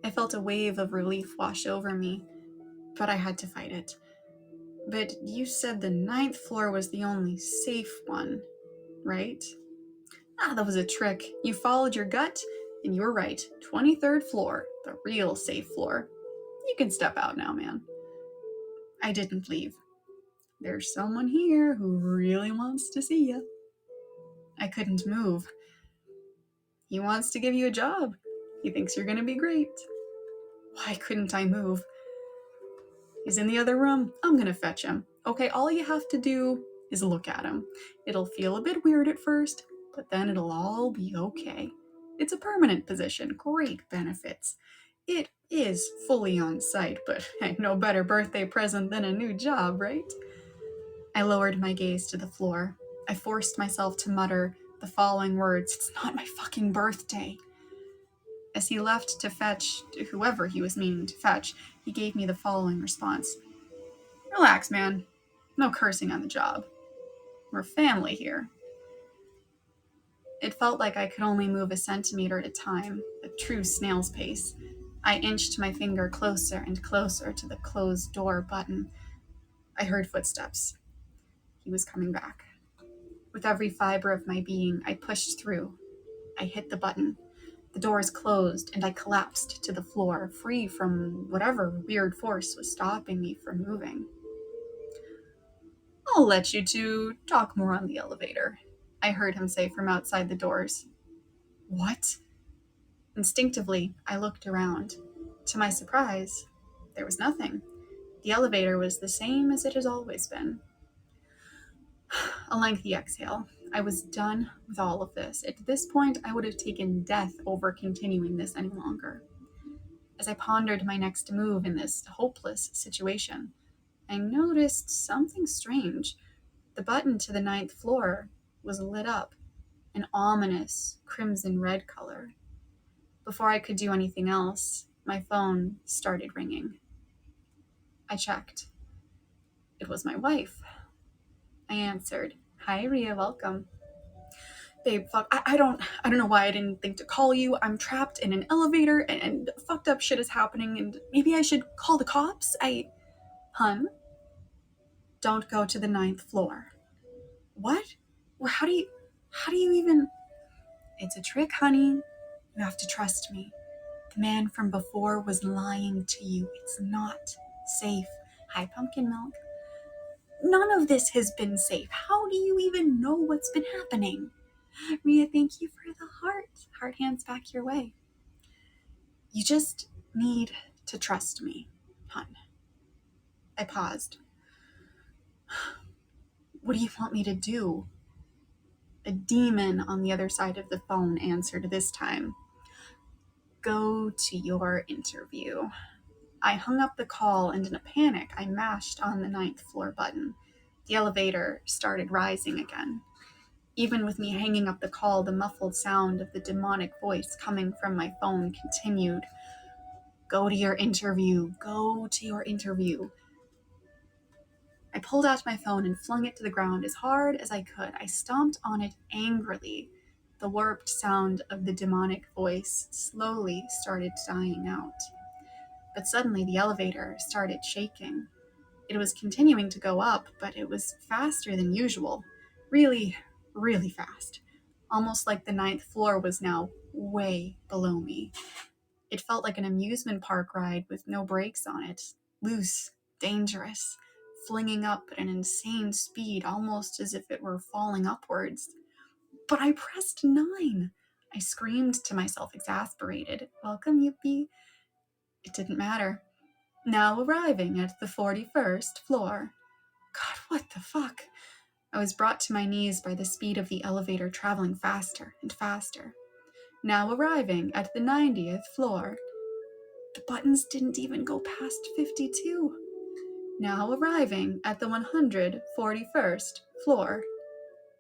I felt a wave of relief wash over me, but I had to fight it. But you said the 9th floor was the only safe one, right? That was a trick. You followed your gut, and you were right. 23rd floor, the real safe floor. You can step out now, man. I didn't leave. There's someone here who really wants to see you. I couldn't move. He wants to give you a job. He thinks you're gonna be great. Why couldn't I move? He's in the other room. I'm gonna fetch him. Okay, all you have to do is look at him. It'll feel a bit weird at first, but then it'll all be okay. It's a permanent position, great benefits. It is fully on site, but hey, no better birthday present than a new job, right? I lowered my gaze to the floor. I forced myself to mutter the following words: "It's not my fucking birthday." As he left to fetch whoever he was meaning to fetch, he gave me the following response: "Relax, man. No cursing on the job. We're family here." It felt like I could only move a centimeter at a time, a true snail's pace. I inched my finger closer and closer to the closed door button. I heard footsteps. He was coming back. With every fiber of my being, I pushed through. I hit the button. The doors closed, and I collapsed to the floor, free from whatever weird force was stopping me from moving. "I'll let you two talk more on the elevator," I heard him say from outside the doors. What? Instinctively, I looked around. To my surprise, there was nothing. The elevator was the same as it has always been. A lengthy exhale. I was done with all of this. At this point, I would have taken death over continuing this any longer. As I pondered my next move in this hopeless situation, I noticed something strange. The button to the 9th floor was lit up, an ominous crimson red color. Before I could do anything else, my phone started ringing. I checked. It was my wife. I answered. "Hi, Ria, welcome." "Babe, fuck, I don't know why I didn't think to call you. I'm trapped in an elevator and fucked up shit is happening and maybe I should call the cops. Hun, don't go to the 9th floor." "What? Well, how do you even..." "It's a trick, honey. You have to trust me. The man from before was lying to you. It's not safe. Hi, pumpkin milk. None of this has been safe. How do you even know what's been happening? Ria, thank you for the heart. Heart hands back your way. You just need to trust me, hon. I paused. What do you want me to do? A demon on the other side of the phone answered this time. Go to your interview. I hung up the call, and in a panic, I mashed on the 9th floor button. The elevator started rising again. Even with me hanging up the call, the muffled sound of the demonic voice coming from my phone continued. Go to your interview. Go to your interview. I pulled out my phone and flung it to the ground as hard as I could. I stomped on it angrily. The warped sound of the demonic voice slowly started dying out. But suddenly the elevator started shaking. It was continuing to go up, but it was faster than usual. Really, really fast. Almost like the 9th floor was now way below me. It felt like an amusement park ride with no brakes on it. Loose, dangerous, flinging up at an insane speed, almost as if it were falling upwards. But I pressed 9. I screamed to myself, exasperated. Welcome, Yuppie. It didn't matter. Now arriving at the 41st floor. God, what the fuck? I was brought to my knees by the speed of the elevator traveling faster and faster. Now arriving at the 90th floor. The buttons didn't even go past 52. Now arriving at the 141st floor.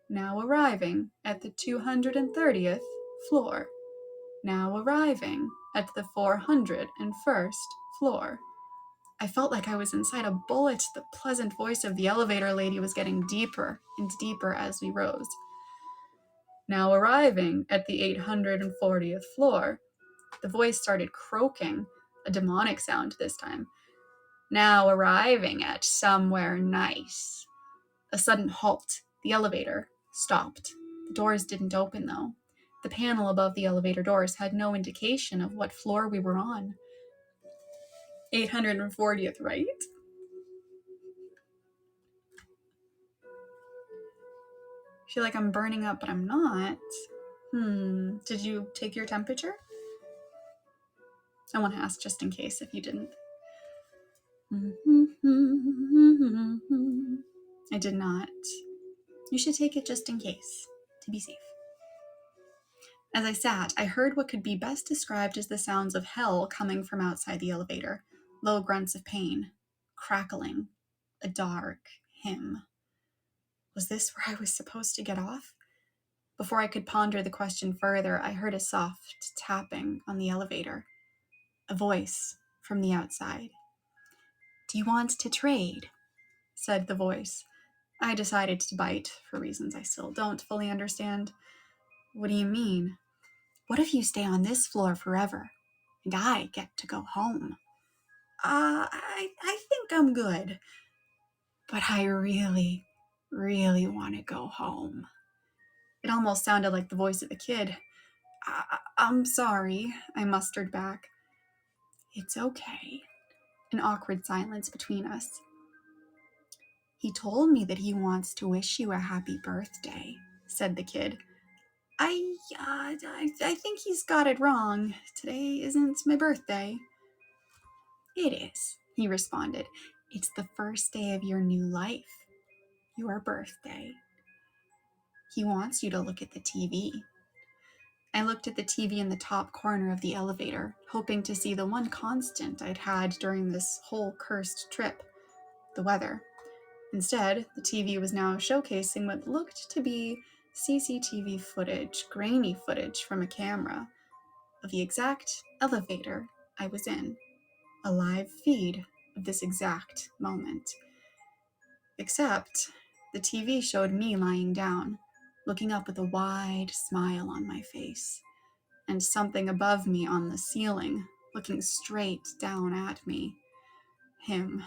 Now arriving at the 230th floor. Now arriving at the 401st floor. I felt like I was inside a bullet. The pleasant voice of the elevator lady was getting deeper and deeper as we rose. Now arriving at the 840th floor. The voice started croaking, a demonic sound this time. Now arriving at somewhere nice. A sudden halt. The elevator stopped. The doors didn't open, though. The panel above the elevator doors had no indication of what floor we were on. 840th, right? I feel like I'm burning up, but I'm not. Did you take your temperature? I want to ask just in case if you didn't. I did not. You should take it just in case, to be safe. As I sat, I heard what could be best described as the sounds of hell coming from outside the elevator. Low grunts of pain, crackling, a dark hymn. Was this where I was supposed to get off? Before I could ponder the question further, I heard a soft tapping on the elevator. A voice from the outside. Do you want to trade? Said the voice. I decided to bite for reasons I still don't fully understand. What do you mean? What if you stay on this floor forever and I get to go home? I think I'm good. But I really, really want to go home. It almost sounded like the voice of a kid. I'm sorry, I mustered back. It's okay. An awkward silence between us. He told me that he wants to wish you a happy birthday, said the kid. I think he's got it wrong. Today isn't my birthday. It is, he responded. It's the first day of your new life. Your birthday. He wants you to look at the TV. I looked at the TV in the top corner of the elevator, hoping to see the one constant I'd had during this whole cursed trip, the weather. Instead, the TV was now showcasing what looked to be CCTV footage, grainy footage from a camera, of the exact elevator I was in. A live feed of this exact moment. Except, the TV showed me lying down, looking up with a wide smile on my face, and something above me on the ceiling, looking straight down at me. Him.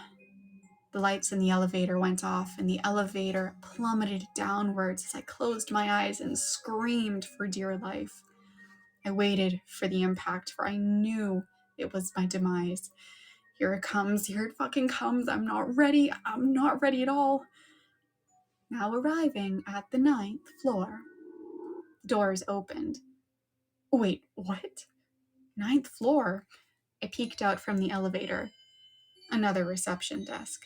The lights in the elevator went off, and the elevator plummeted downwards as I closed my eyes and screamed for dear life. I waited for the impact, for I knew it was my demise. Here it comes, here it fucking comes. I'm not ready at all. Now arriving at the 9th floor. Doors opened. Wait, what? 9th floor? I peeked out from the elevator. Another reception desk.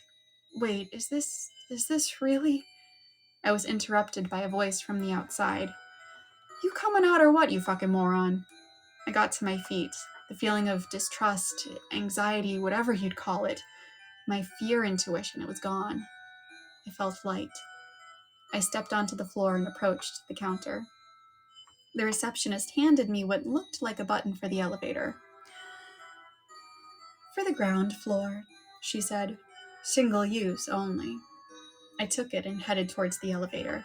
Wait, is this really? I was interrupted by a voice from the outside. You coming out or what, you fucking moron? I got to my feet. The feeling of distrust, anxiety, whatever you'd call it, my fear intuition, it was gone. I felt light. I stepped onto the floor and approached the counter. The receptionist handed me what looked like a button for the elevator. For the ground floor, she said. Single use only. I took it and headed towards the elevator.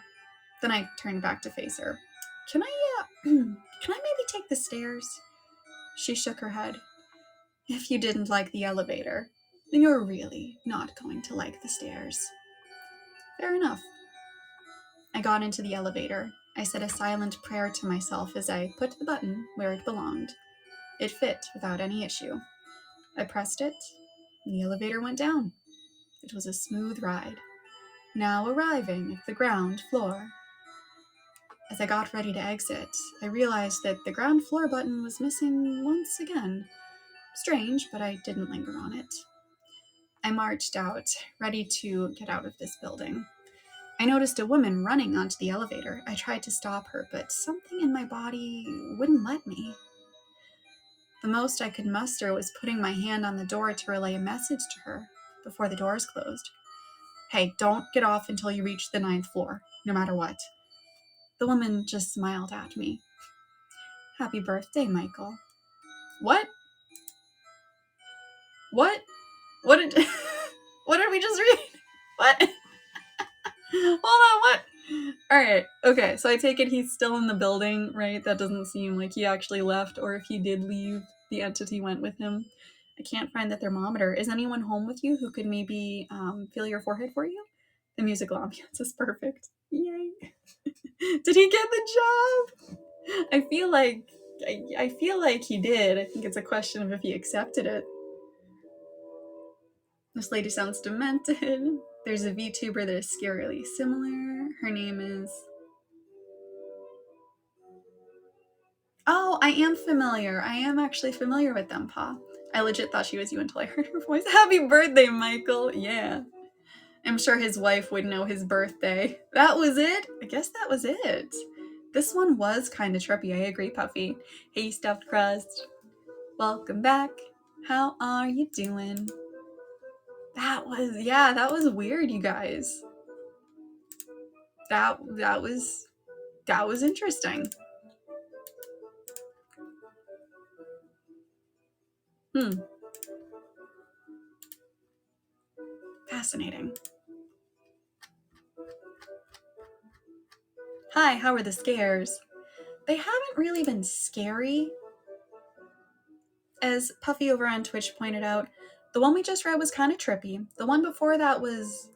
Then I turned back to face her. Can I maybe take the stairs? She shook her head. If you didn't like the elevator, then you're really not going to like the stairs. Fair enough. I got into the elevator. I said a silent prayer to myself as I put the button where it belonged. It fit without any issue. I pressed it, and the elevator went down. It was a smooth ride. Now arriving at the ground floor. As I got ready to exit, I realized that the ground floor button was missing once again. Strange, but I didn't linger on it. I marched out, ready to get out of this building. I noticed a woman running onto the elevator. I tried to stop her, but something in my body wouldn't let me. The most I could muster was putting my hand on the door to relay a message to her before the doors closed. Hey, don't get off until you reach the 9th floor, no matter what. The woman just smiled at me. Happy birthday, Michael. What? What? What did what did we just read? What? Hold on, what? Alright, okay, so I take it he's still in the building, right? That doesn't seem like he actually left, or if he did leave, the entity went with him. I can't find the thermometer. Is anyone home with you who could maybe feel your forehead for you? The musical ambiance is perfect. Yay. Did he get the job? I feel like he did. I think it's a question of if he accepted it. This lady sounds demented. There's a VTuber that is scarily similar. Her name is... Oh, I am familiar. I am actually familiar with them, Pa. I legit thought she was you until I heard her voice. Happy birthday, Michael. Yeah. I'm sure his wife would know his birthday. That was it? I guess that was it. This one was kind of trippy. I agree, Puffy. Hey, stuffed crust. Welcome back. How are you doing? That was weird, you guys. That was interesting. Fascinating. Hi, how are the scares? They haven't really been scary. As Puffy over on Twitch pointed out, the one we just read was kind of trippy. The one before that was,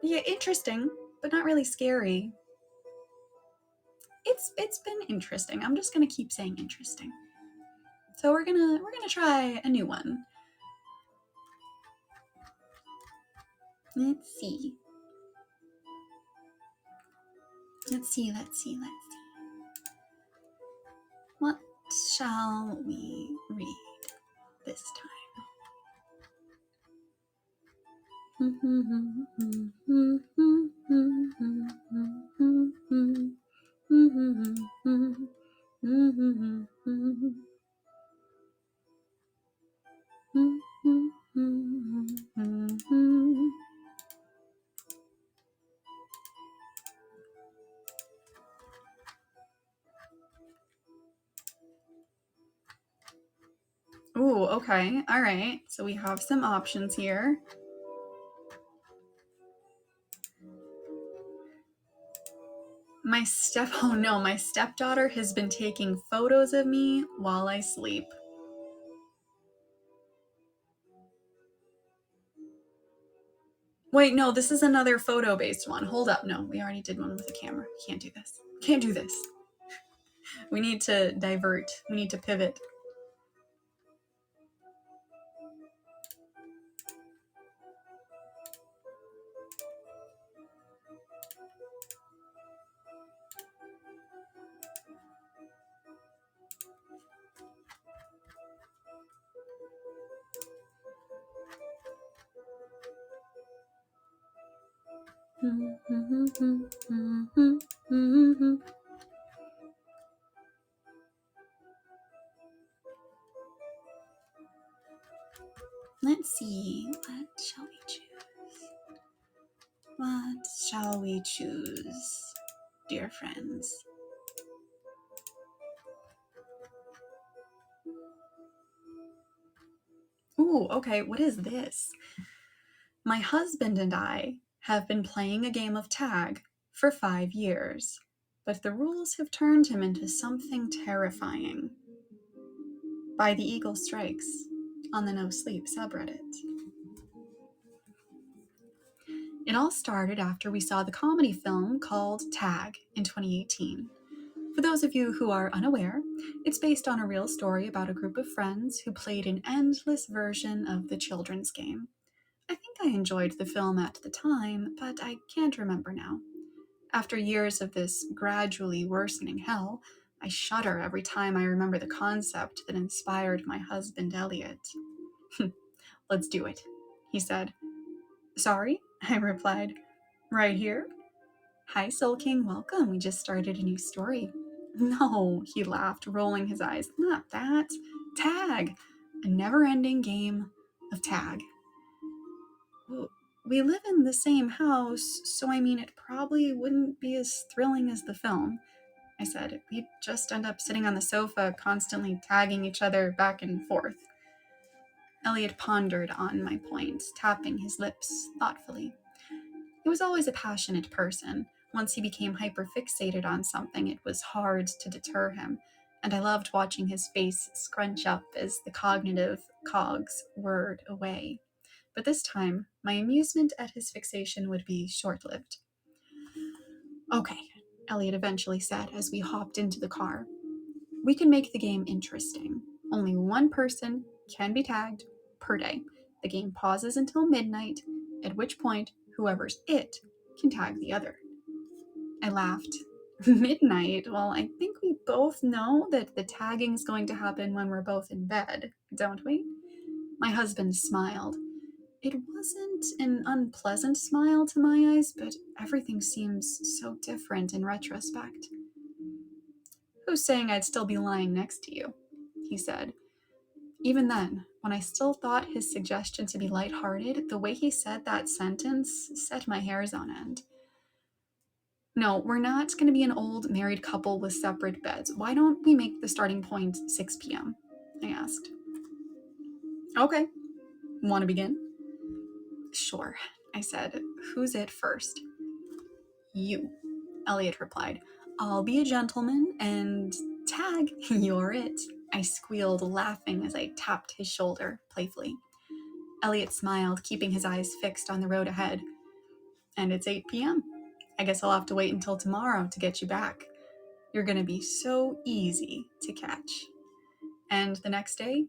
interesting, but not really scary. It's been interesting. I'm just gonna keep saying interesting. So we're gonna try a new one. Let's see. What shall we read this time? Ooh, okay. All right. So we have some options here. My stepdaughter has been taking photos of me while I sleep. Wait, no, this is another photo-based one. Hold up. No, we already did one with a camera. Can't do this. We need to divert. We need to pivot. Let's see. What shall we choose? What shall we choose, dear friends? Ooh, okay, what is this? My husband and I have been playing a game of tag for 5 years, but the rules have turned him into something terrifying. By the Eagle Strikes on the No Sleep subreddit. It all started after we saw the comedy film called Tag in 2018. For those of you who are unaware, it's based on a real story about a group of friends who played an endless version of the children's game. I think I enjoyed the film at the time, but I can't remember now. After years of this gradually worsening hell, I shudder every time I remember the concept that inspired my husband Elliot. Let's do it, he said. Sorry, I replied. Right here? Hi, Soul King, welcome. We just started a new story. No, he laughed, rolling his eyes. Not that. Tag. A never-ending game of tag. We live in the same house, so I mean, it probably wouldn't be as thrilling as the film, I said. We'd just end up sitting on the sofa, constantly tagging each other back and forth. Elliot pondered on my point, tapping his lips thoughtfully. He was always a passionate person. Once he became hyper-fixated on something, it was hard to deter him, and I loved watching his face scrunch up as the cognitive cogs whirred away. But this time, my amusement at his fixation would be short-lived. Okay, Elliot eventually said as we hopped into the car. We can make the game interesting. Only one person can be tagged per day. The game pauses until midnight, at which point whoever's it can tag the other. I laughed. Midnight? Well, I think we both know that the tagging's going to happen when we're both in bed, don't we? My husband smiled. It wasn't an unpleasant smile to my eyes, but everything seems so different in retrospect. Who's saying I'd still be lying next to you? He said. Even then, when I still thought his suggestion to be lighthearted, the way he said that sentence set my hairs on end. No, we're not going to be an old married couple with separate beds. Why don't we make the starting point 6 p.m.? I asked. Okay. Want to begin? Sure, I said. Who's it first? You, Elliot replied. I'll be a gentleman and tag, you're it. I squealed, laughing as I tapped his shoulder playfully. Elliot smiled, keeping his eyes fixed on the road ahead. And it's 8 p.m. I guess I'll have to wait until tomorrow to get you back. You're going to be so easy to catch. And the next day,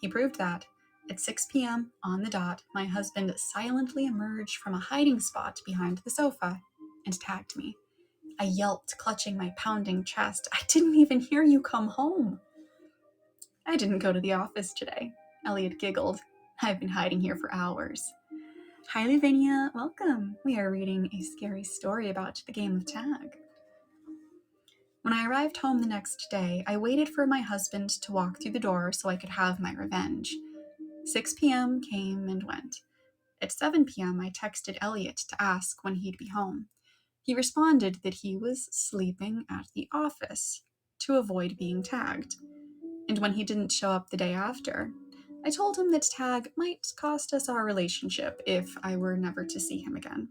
he proved that. At 6 p.m. on the dot, my husband silently emerged from a hiding spot behind the sofa and tagged me. I yelped, clutching my pounding chest. I didn't even hear you come home. I didn't go to the office today. Elliot giggled. I've been hiding here for hours. Hi, Lavinia. Welcome. We are reading a scary story about the game of tag. When I arrived home the next day, I waited for my husband to walk through the door so I could have my revenge. 6 p.m. came and went. At 7 p.m., I texted Elliot to ask when he'd be home. He responded that he was sleeping at the office to avoid being tagged. And when he didn't show up the day after, I told him that tag might cost us our relationship if I were never to see him again.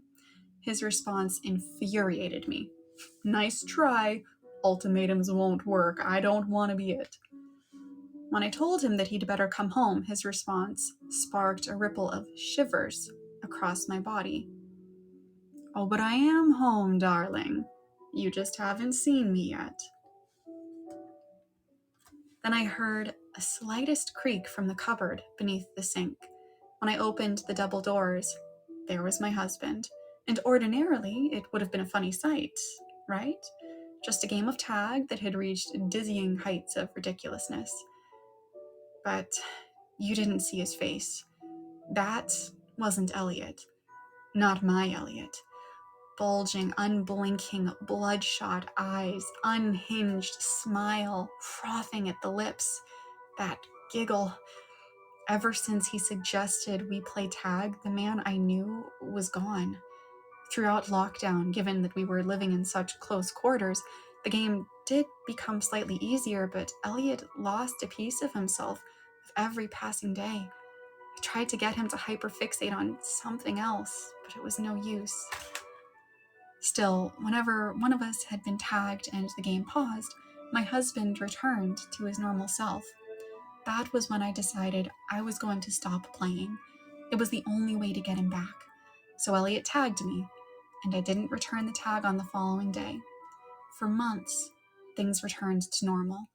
His response infuriated me. Nice try. Ultimatums won't work. I don't want to be it. When I told him that he'd better come home, his response sparked a ripple of shivers across my body. Oh, but I am home, darling. You just haven't seen me yet. Then I heard a slightest creak from the cupboard beneath the sink. When I opened the double doors, there was my husband. And ordinarily, it would have been a funny sight, right? Just a game of tag that had reached dizzying heights of ridiculousness. But you didn't see his face. That wasn't Elliot. Not my Elliot. Bulging, unblinking, bloodshot eyes, unhinged smile, frothing at the lips. That giggle. Ever since he suggested we play tag, the man I knew was gone. Throughout lockdown, given that we were living in such close quarters, the game did become slightly easier, but Elliot lost a piece of himself with every passing day. I tried to get him to hyperfixate on something else, but it was no use. Still, whenever one of us had been tagged and the game paused, my husband returned to his normal self. That was when I decided I was going to stop playing. It was the only way to get him back. So Elliot tagged me, and I didn't return the tag on the following day. For months, things returned to normal.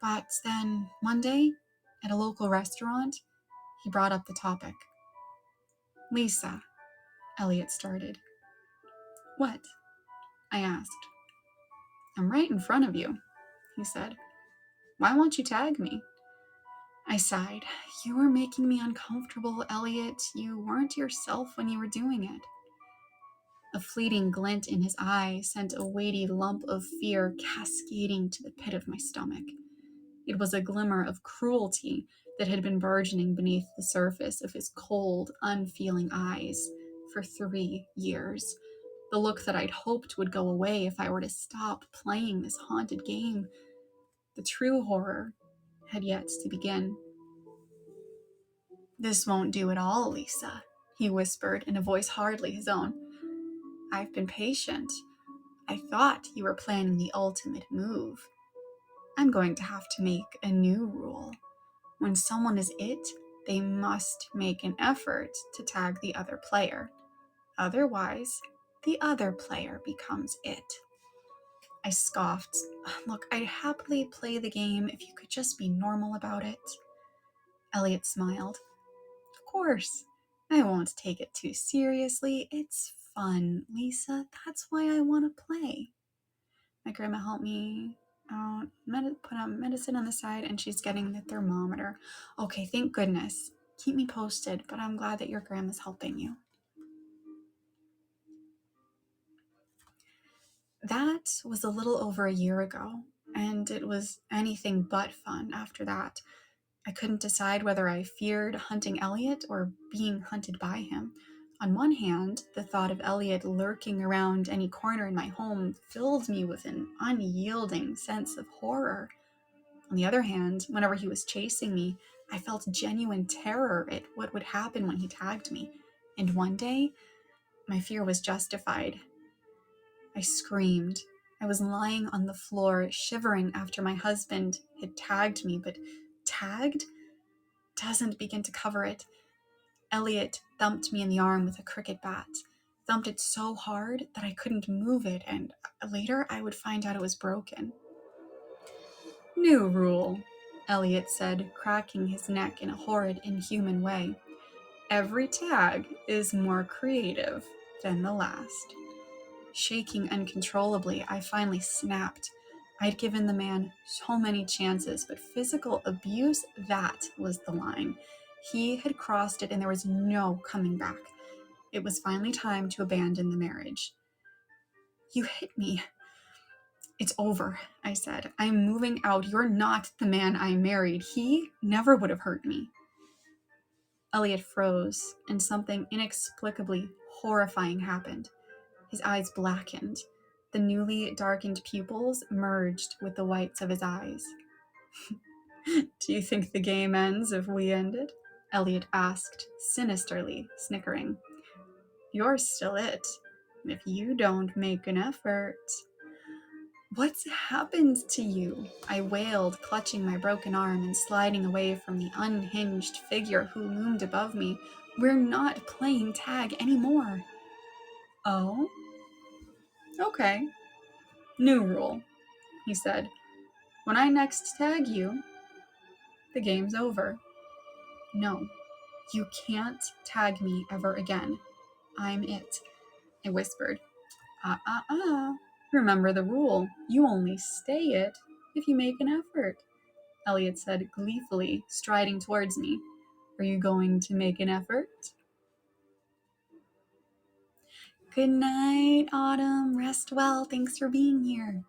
But then, one day, at a local restaurant, he brought up the topic. "Lisa," Elliot started. "What?" I asked. "I'm right in front of you," he said. "Why won't you tag me?" I sighed. "You were making me uncomfortable, Elliot. You weren't yourself when you were doing it." A fleeting glint in his eye sent a weighty lump of fear cascading to the pit of my stomach. It was a glimmer of cruelty that had been burgeoning beneath the surface of his cold, unfeeling eyes for 3 years. The look that I'd hoped would go away if I were to stop playing this haunted game. The true horror had yet to begin. "This won't do at all, Lisa," he whispered in a voice hardly his own. "I've been patient. I thought you were planning the ultimate move. I'm going to have to make a new rule. When someone is it, they must make an effort to tag the other player. Otherwise, the other player becomes it." I scoffed. "Look, I'd happily play the game if you could just be normal about it." Elliot smiled. "Of course. I won't take it too seriously. It's fun, Lisa. That's why I want to play." My grandma helped me out, put medicine on the side, and she's getting the thermometer. Okay, thank goodness. Keep me posted, but I'm glad that your grandma's helping you. That was a little over a year ago, and it was anything but fun after that. I couldn't decide whether I feared hunting Elliot or being hunted by him. On one hand, the thought of Elliot lurking around any corner in my home filled me with an unyielding sense of horror. On the other hand, whenever he was chasing me, I felt genuine terror at what would happen when he tagged me. And one day, my fear was justified. I screamed. I was lying on the floor, shivering after my husband had tagged me, but tagged doesn't begin to cover it. Elliot thumped me in the arm with a cricket bat, thumped it so hard that I couldn't move it, and later I would find out it was broken. "New rule," Elliot said, cracking his neck in a horrid, inhuman way. "Every tag is more creative than the last." Shaking uncontrollably, I finally snapped. I'd given the man so many chances, but physical abuse, that was the line. He had crossed it and there was no coming back. It was finally time to abandon the marriage. "You hit me." "It's over," I said. "I'm moving out. You're not the man I married. He never would have hurt me." Elliot froze, and something inexplicably horrifying happened. His eyes blackened. The newly darkened pupils merged with the whites of his eyes. "Do you think the game ends if we end it?" Elliot asked, sinisterly, snickering. "You're still it. If you don't make an effort." "What's happened to you?" I wailed, clutching my broken arm and sliding away from the unhinged figure who loomed above me. "We're not playing tag anymore." "Oh? Okay. New rule," he said. When I next tag you, the game's over. No, you can't tag me ever again. I'm it, I whispered. Remember the rule. You only stay it if you make an effort, Elliot said gleefully, striding towards me. Are you going to make an effort? Good night, Autumn. Rest well. Thanks for being here.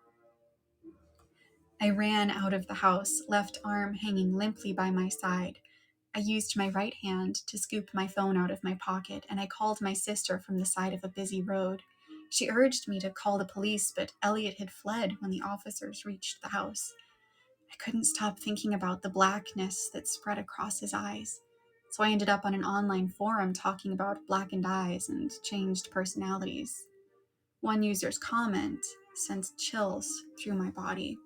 I ran out of the house, left arm hanging limply by my side. I used my right hand to scoop my phone out of my pocket, and I called my sister from the side of a busy road. She urged me to call the police, but Elliot had fled when the officers reached the house. I couldn't stop thinking about the blackness that spread across his eyes. So I ended up on an online forum talking about blackened eyes and changed personalities. One user's comment sent chills through my body.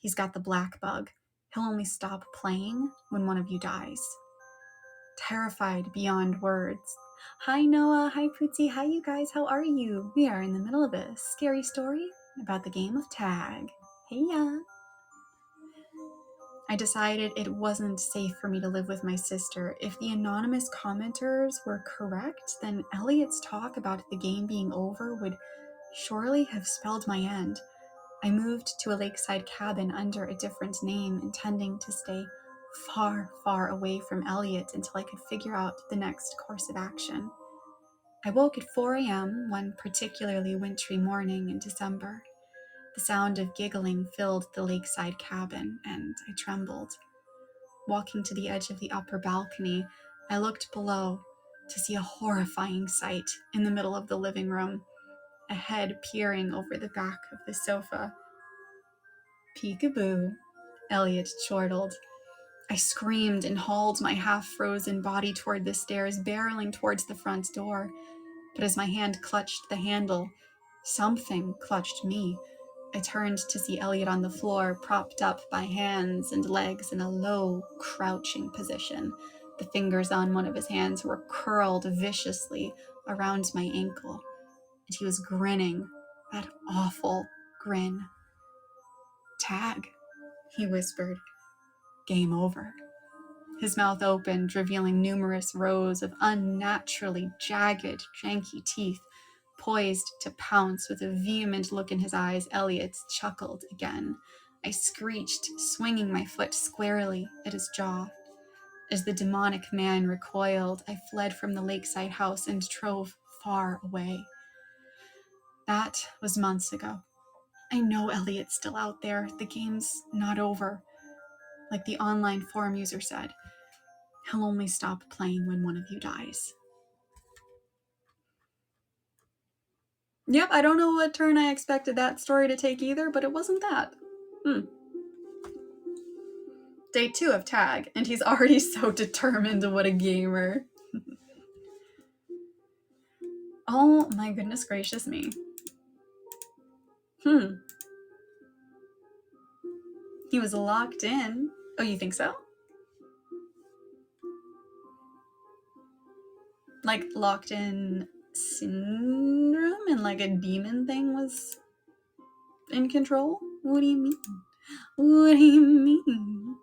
He's got the black bug. He'll only stop playing when one of you dies. Terrified beyond words. Hi Noah, hi Pootsie, hi you guys, how are you? We are in the middle of a scary story about the game of tag. Hey ya! I decided it wasn't safe for me to live with my sister. If the anonymous commenters were correct, then Elliot's talk about the game being over would surely have spelled my end. I moved to a lakeside cabin under a different name, intending to stay far, far away from Elliot until I could figure out the next course of action. I woke at 4 a.m. one particularly wintry morning in December. The sound of giggling filled the lakeside cabin, and I trembled. Walking to the edge of the upper balcony, I looked below to see a horrifying sight in the middle of the living room, a head peering over the back of the sofa. Peekaboo, Elliot chortled. I screamed and hauled my half-frozen body toward the stairs, barreling towards the front door. But as my hand clutched the handle, something clutched me. I turned to see Elliot on the floor, propped up by hands and legs in a low, crouching position. The fingers on one of his hands were curled viciously around my ankle, and he was grinning, that awful grin. Tag, he whispered. Game over. His mouth opened, revealing numerous rows of unnaturally jagged, janky teeth, poised to pounce. With a vehement look in his eyes, Elliot chuckled again. I screeched, swinging my foot squarely at his jaw. As the demonic man recoiled, I fled from the lakeside house and drove far away. That was months ago. I know Elliot's still out there. The game's not over. Like the online forum user said, he'll only stop playing when one of you dies. Yep, I don't know what turn I expected that story to take either, but it wasn't that. Day 2 of tag, and he's already so determined. What a gamer. Oh my goodness gracious me. He was locked in. Oh, you think so? Like locked in syndrome and like a demon thing was in control? What do you mean? What do you mean?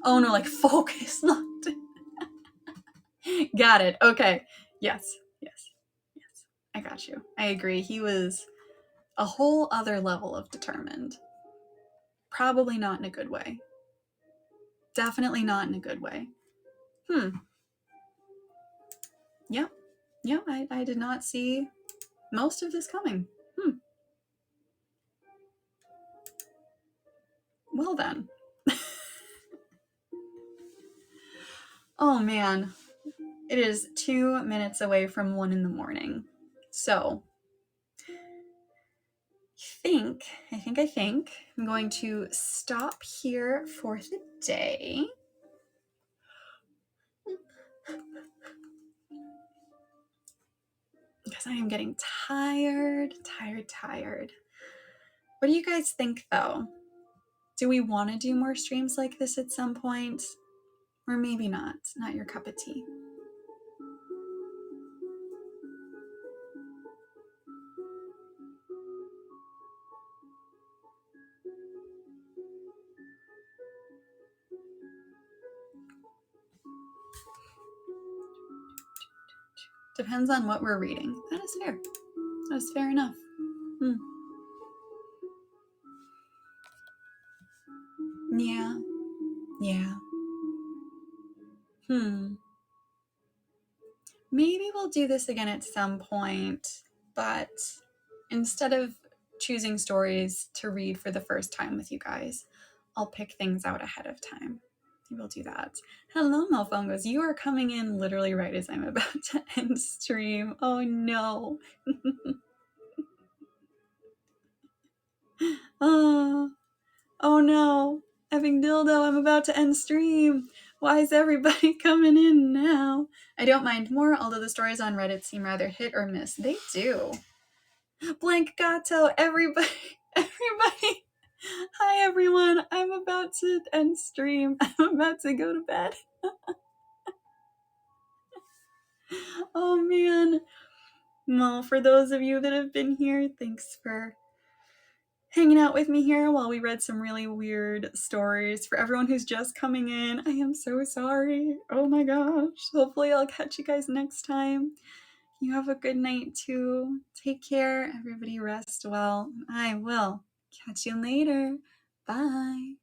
Oh no, like focus locked in. Got it. Okay. Yes. I got you. I agree. He was a whole other level of determined. Probably not in a good way. Definitely not in a good way. Yep, I did not see most of this coming. Well then. Oh man. It is 2 minutes away from 1 a.m. So, I think I'm going to stop here for the day. Because I am getting tired. What do you guys think though? Do we want to do more streams like this at some point? Or maybe not. Not your cup of tea. Depends on what we're reading. That is fair. That is fair enough. Yeah. Yeah. Maybe we'll do this again at some point, but instead of choosing stories to read for the first time with you guys, I'll pick things out ahead of time. We'll do that. Hello, Malfungos. You are coming in literally right as I'm about to end stream. Oh no. Oh no. Effing dildo, I'm about to end stream. Why is everybody coming in now? I don't mind more, although the stories on Reddit seem rather hit or miss. They do. Blank Gato, everybody. Hi everyone, I'm about to end stream. I'm about to go to bed. Oh man. Well, for those of you that have been here, thanks for hanging out with me here while we read some really weird stories. For everyone who's just coming in, I am so sorry. Oh my gosh. Hopefully I'll catch you guys next time. You have a good night too. Take care. Everybody rest well. I will catch you later. Bye.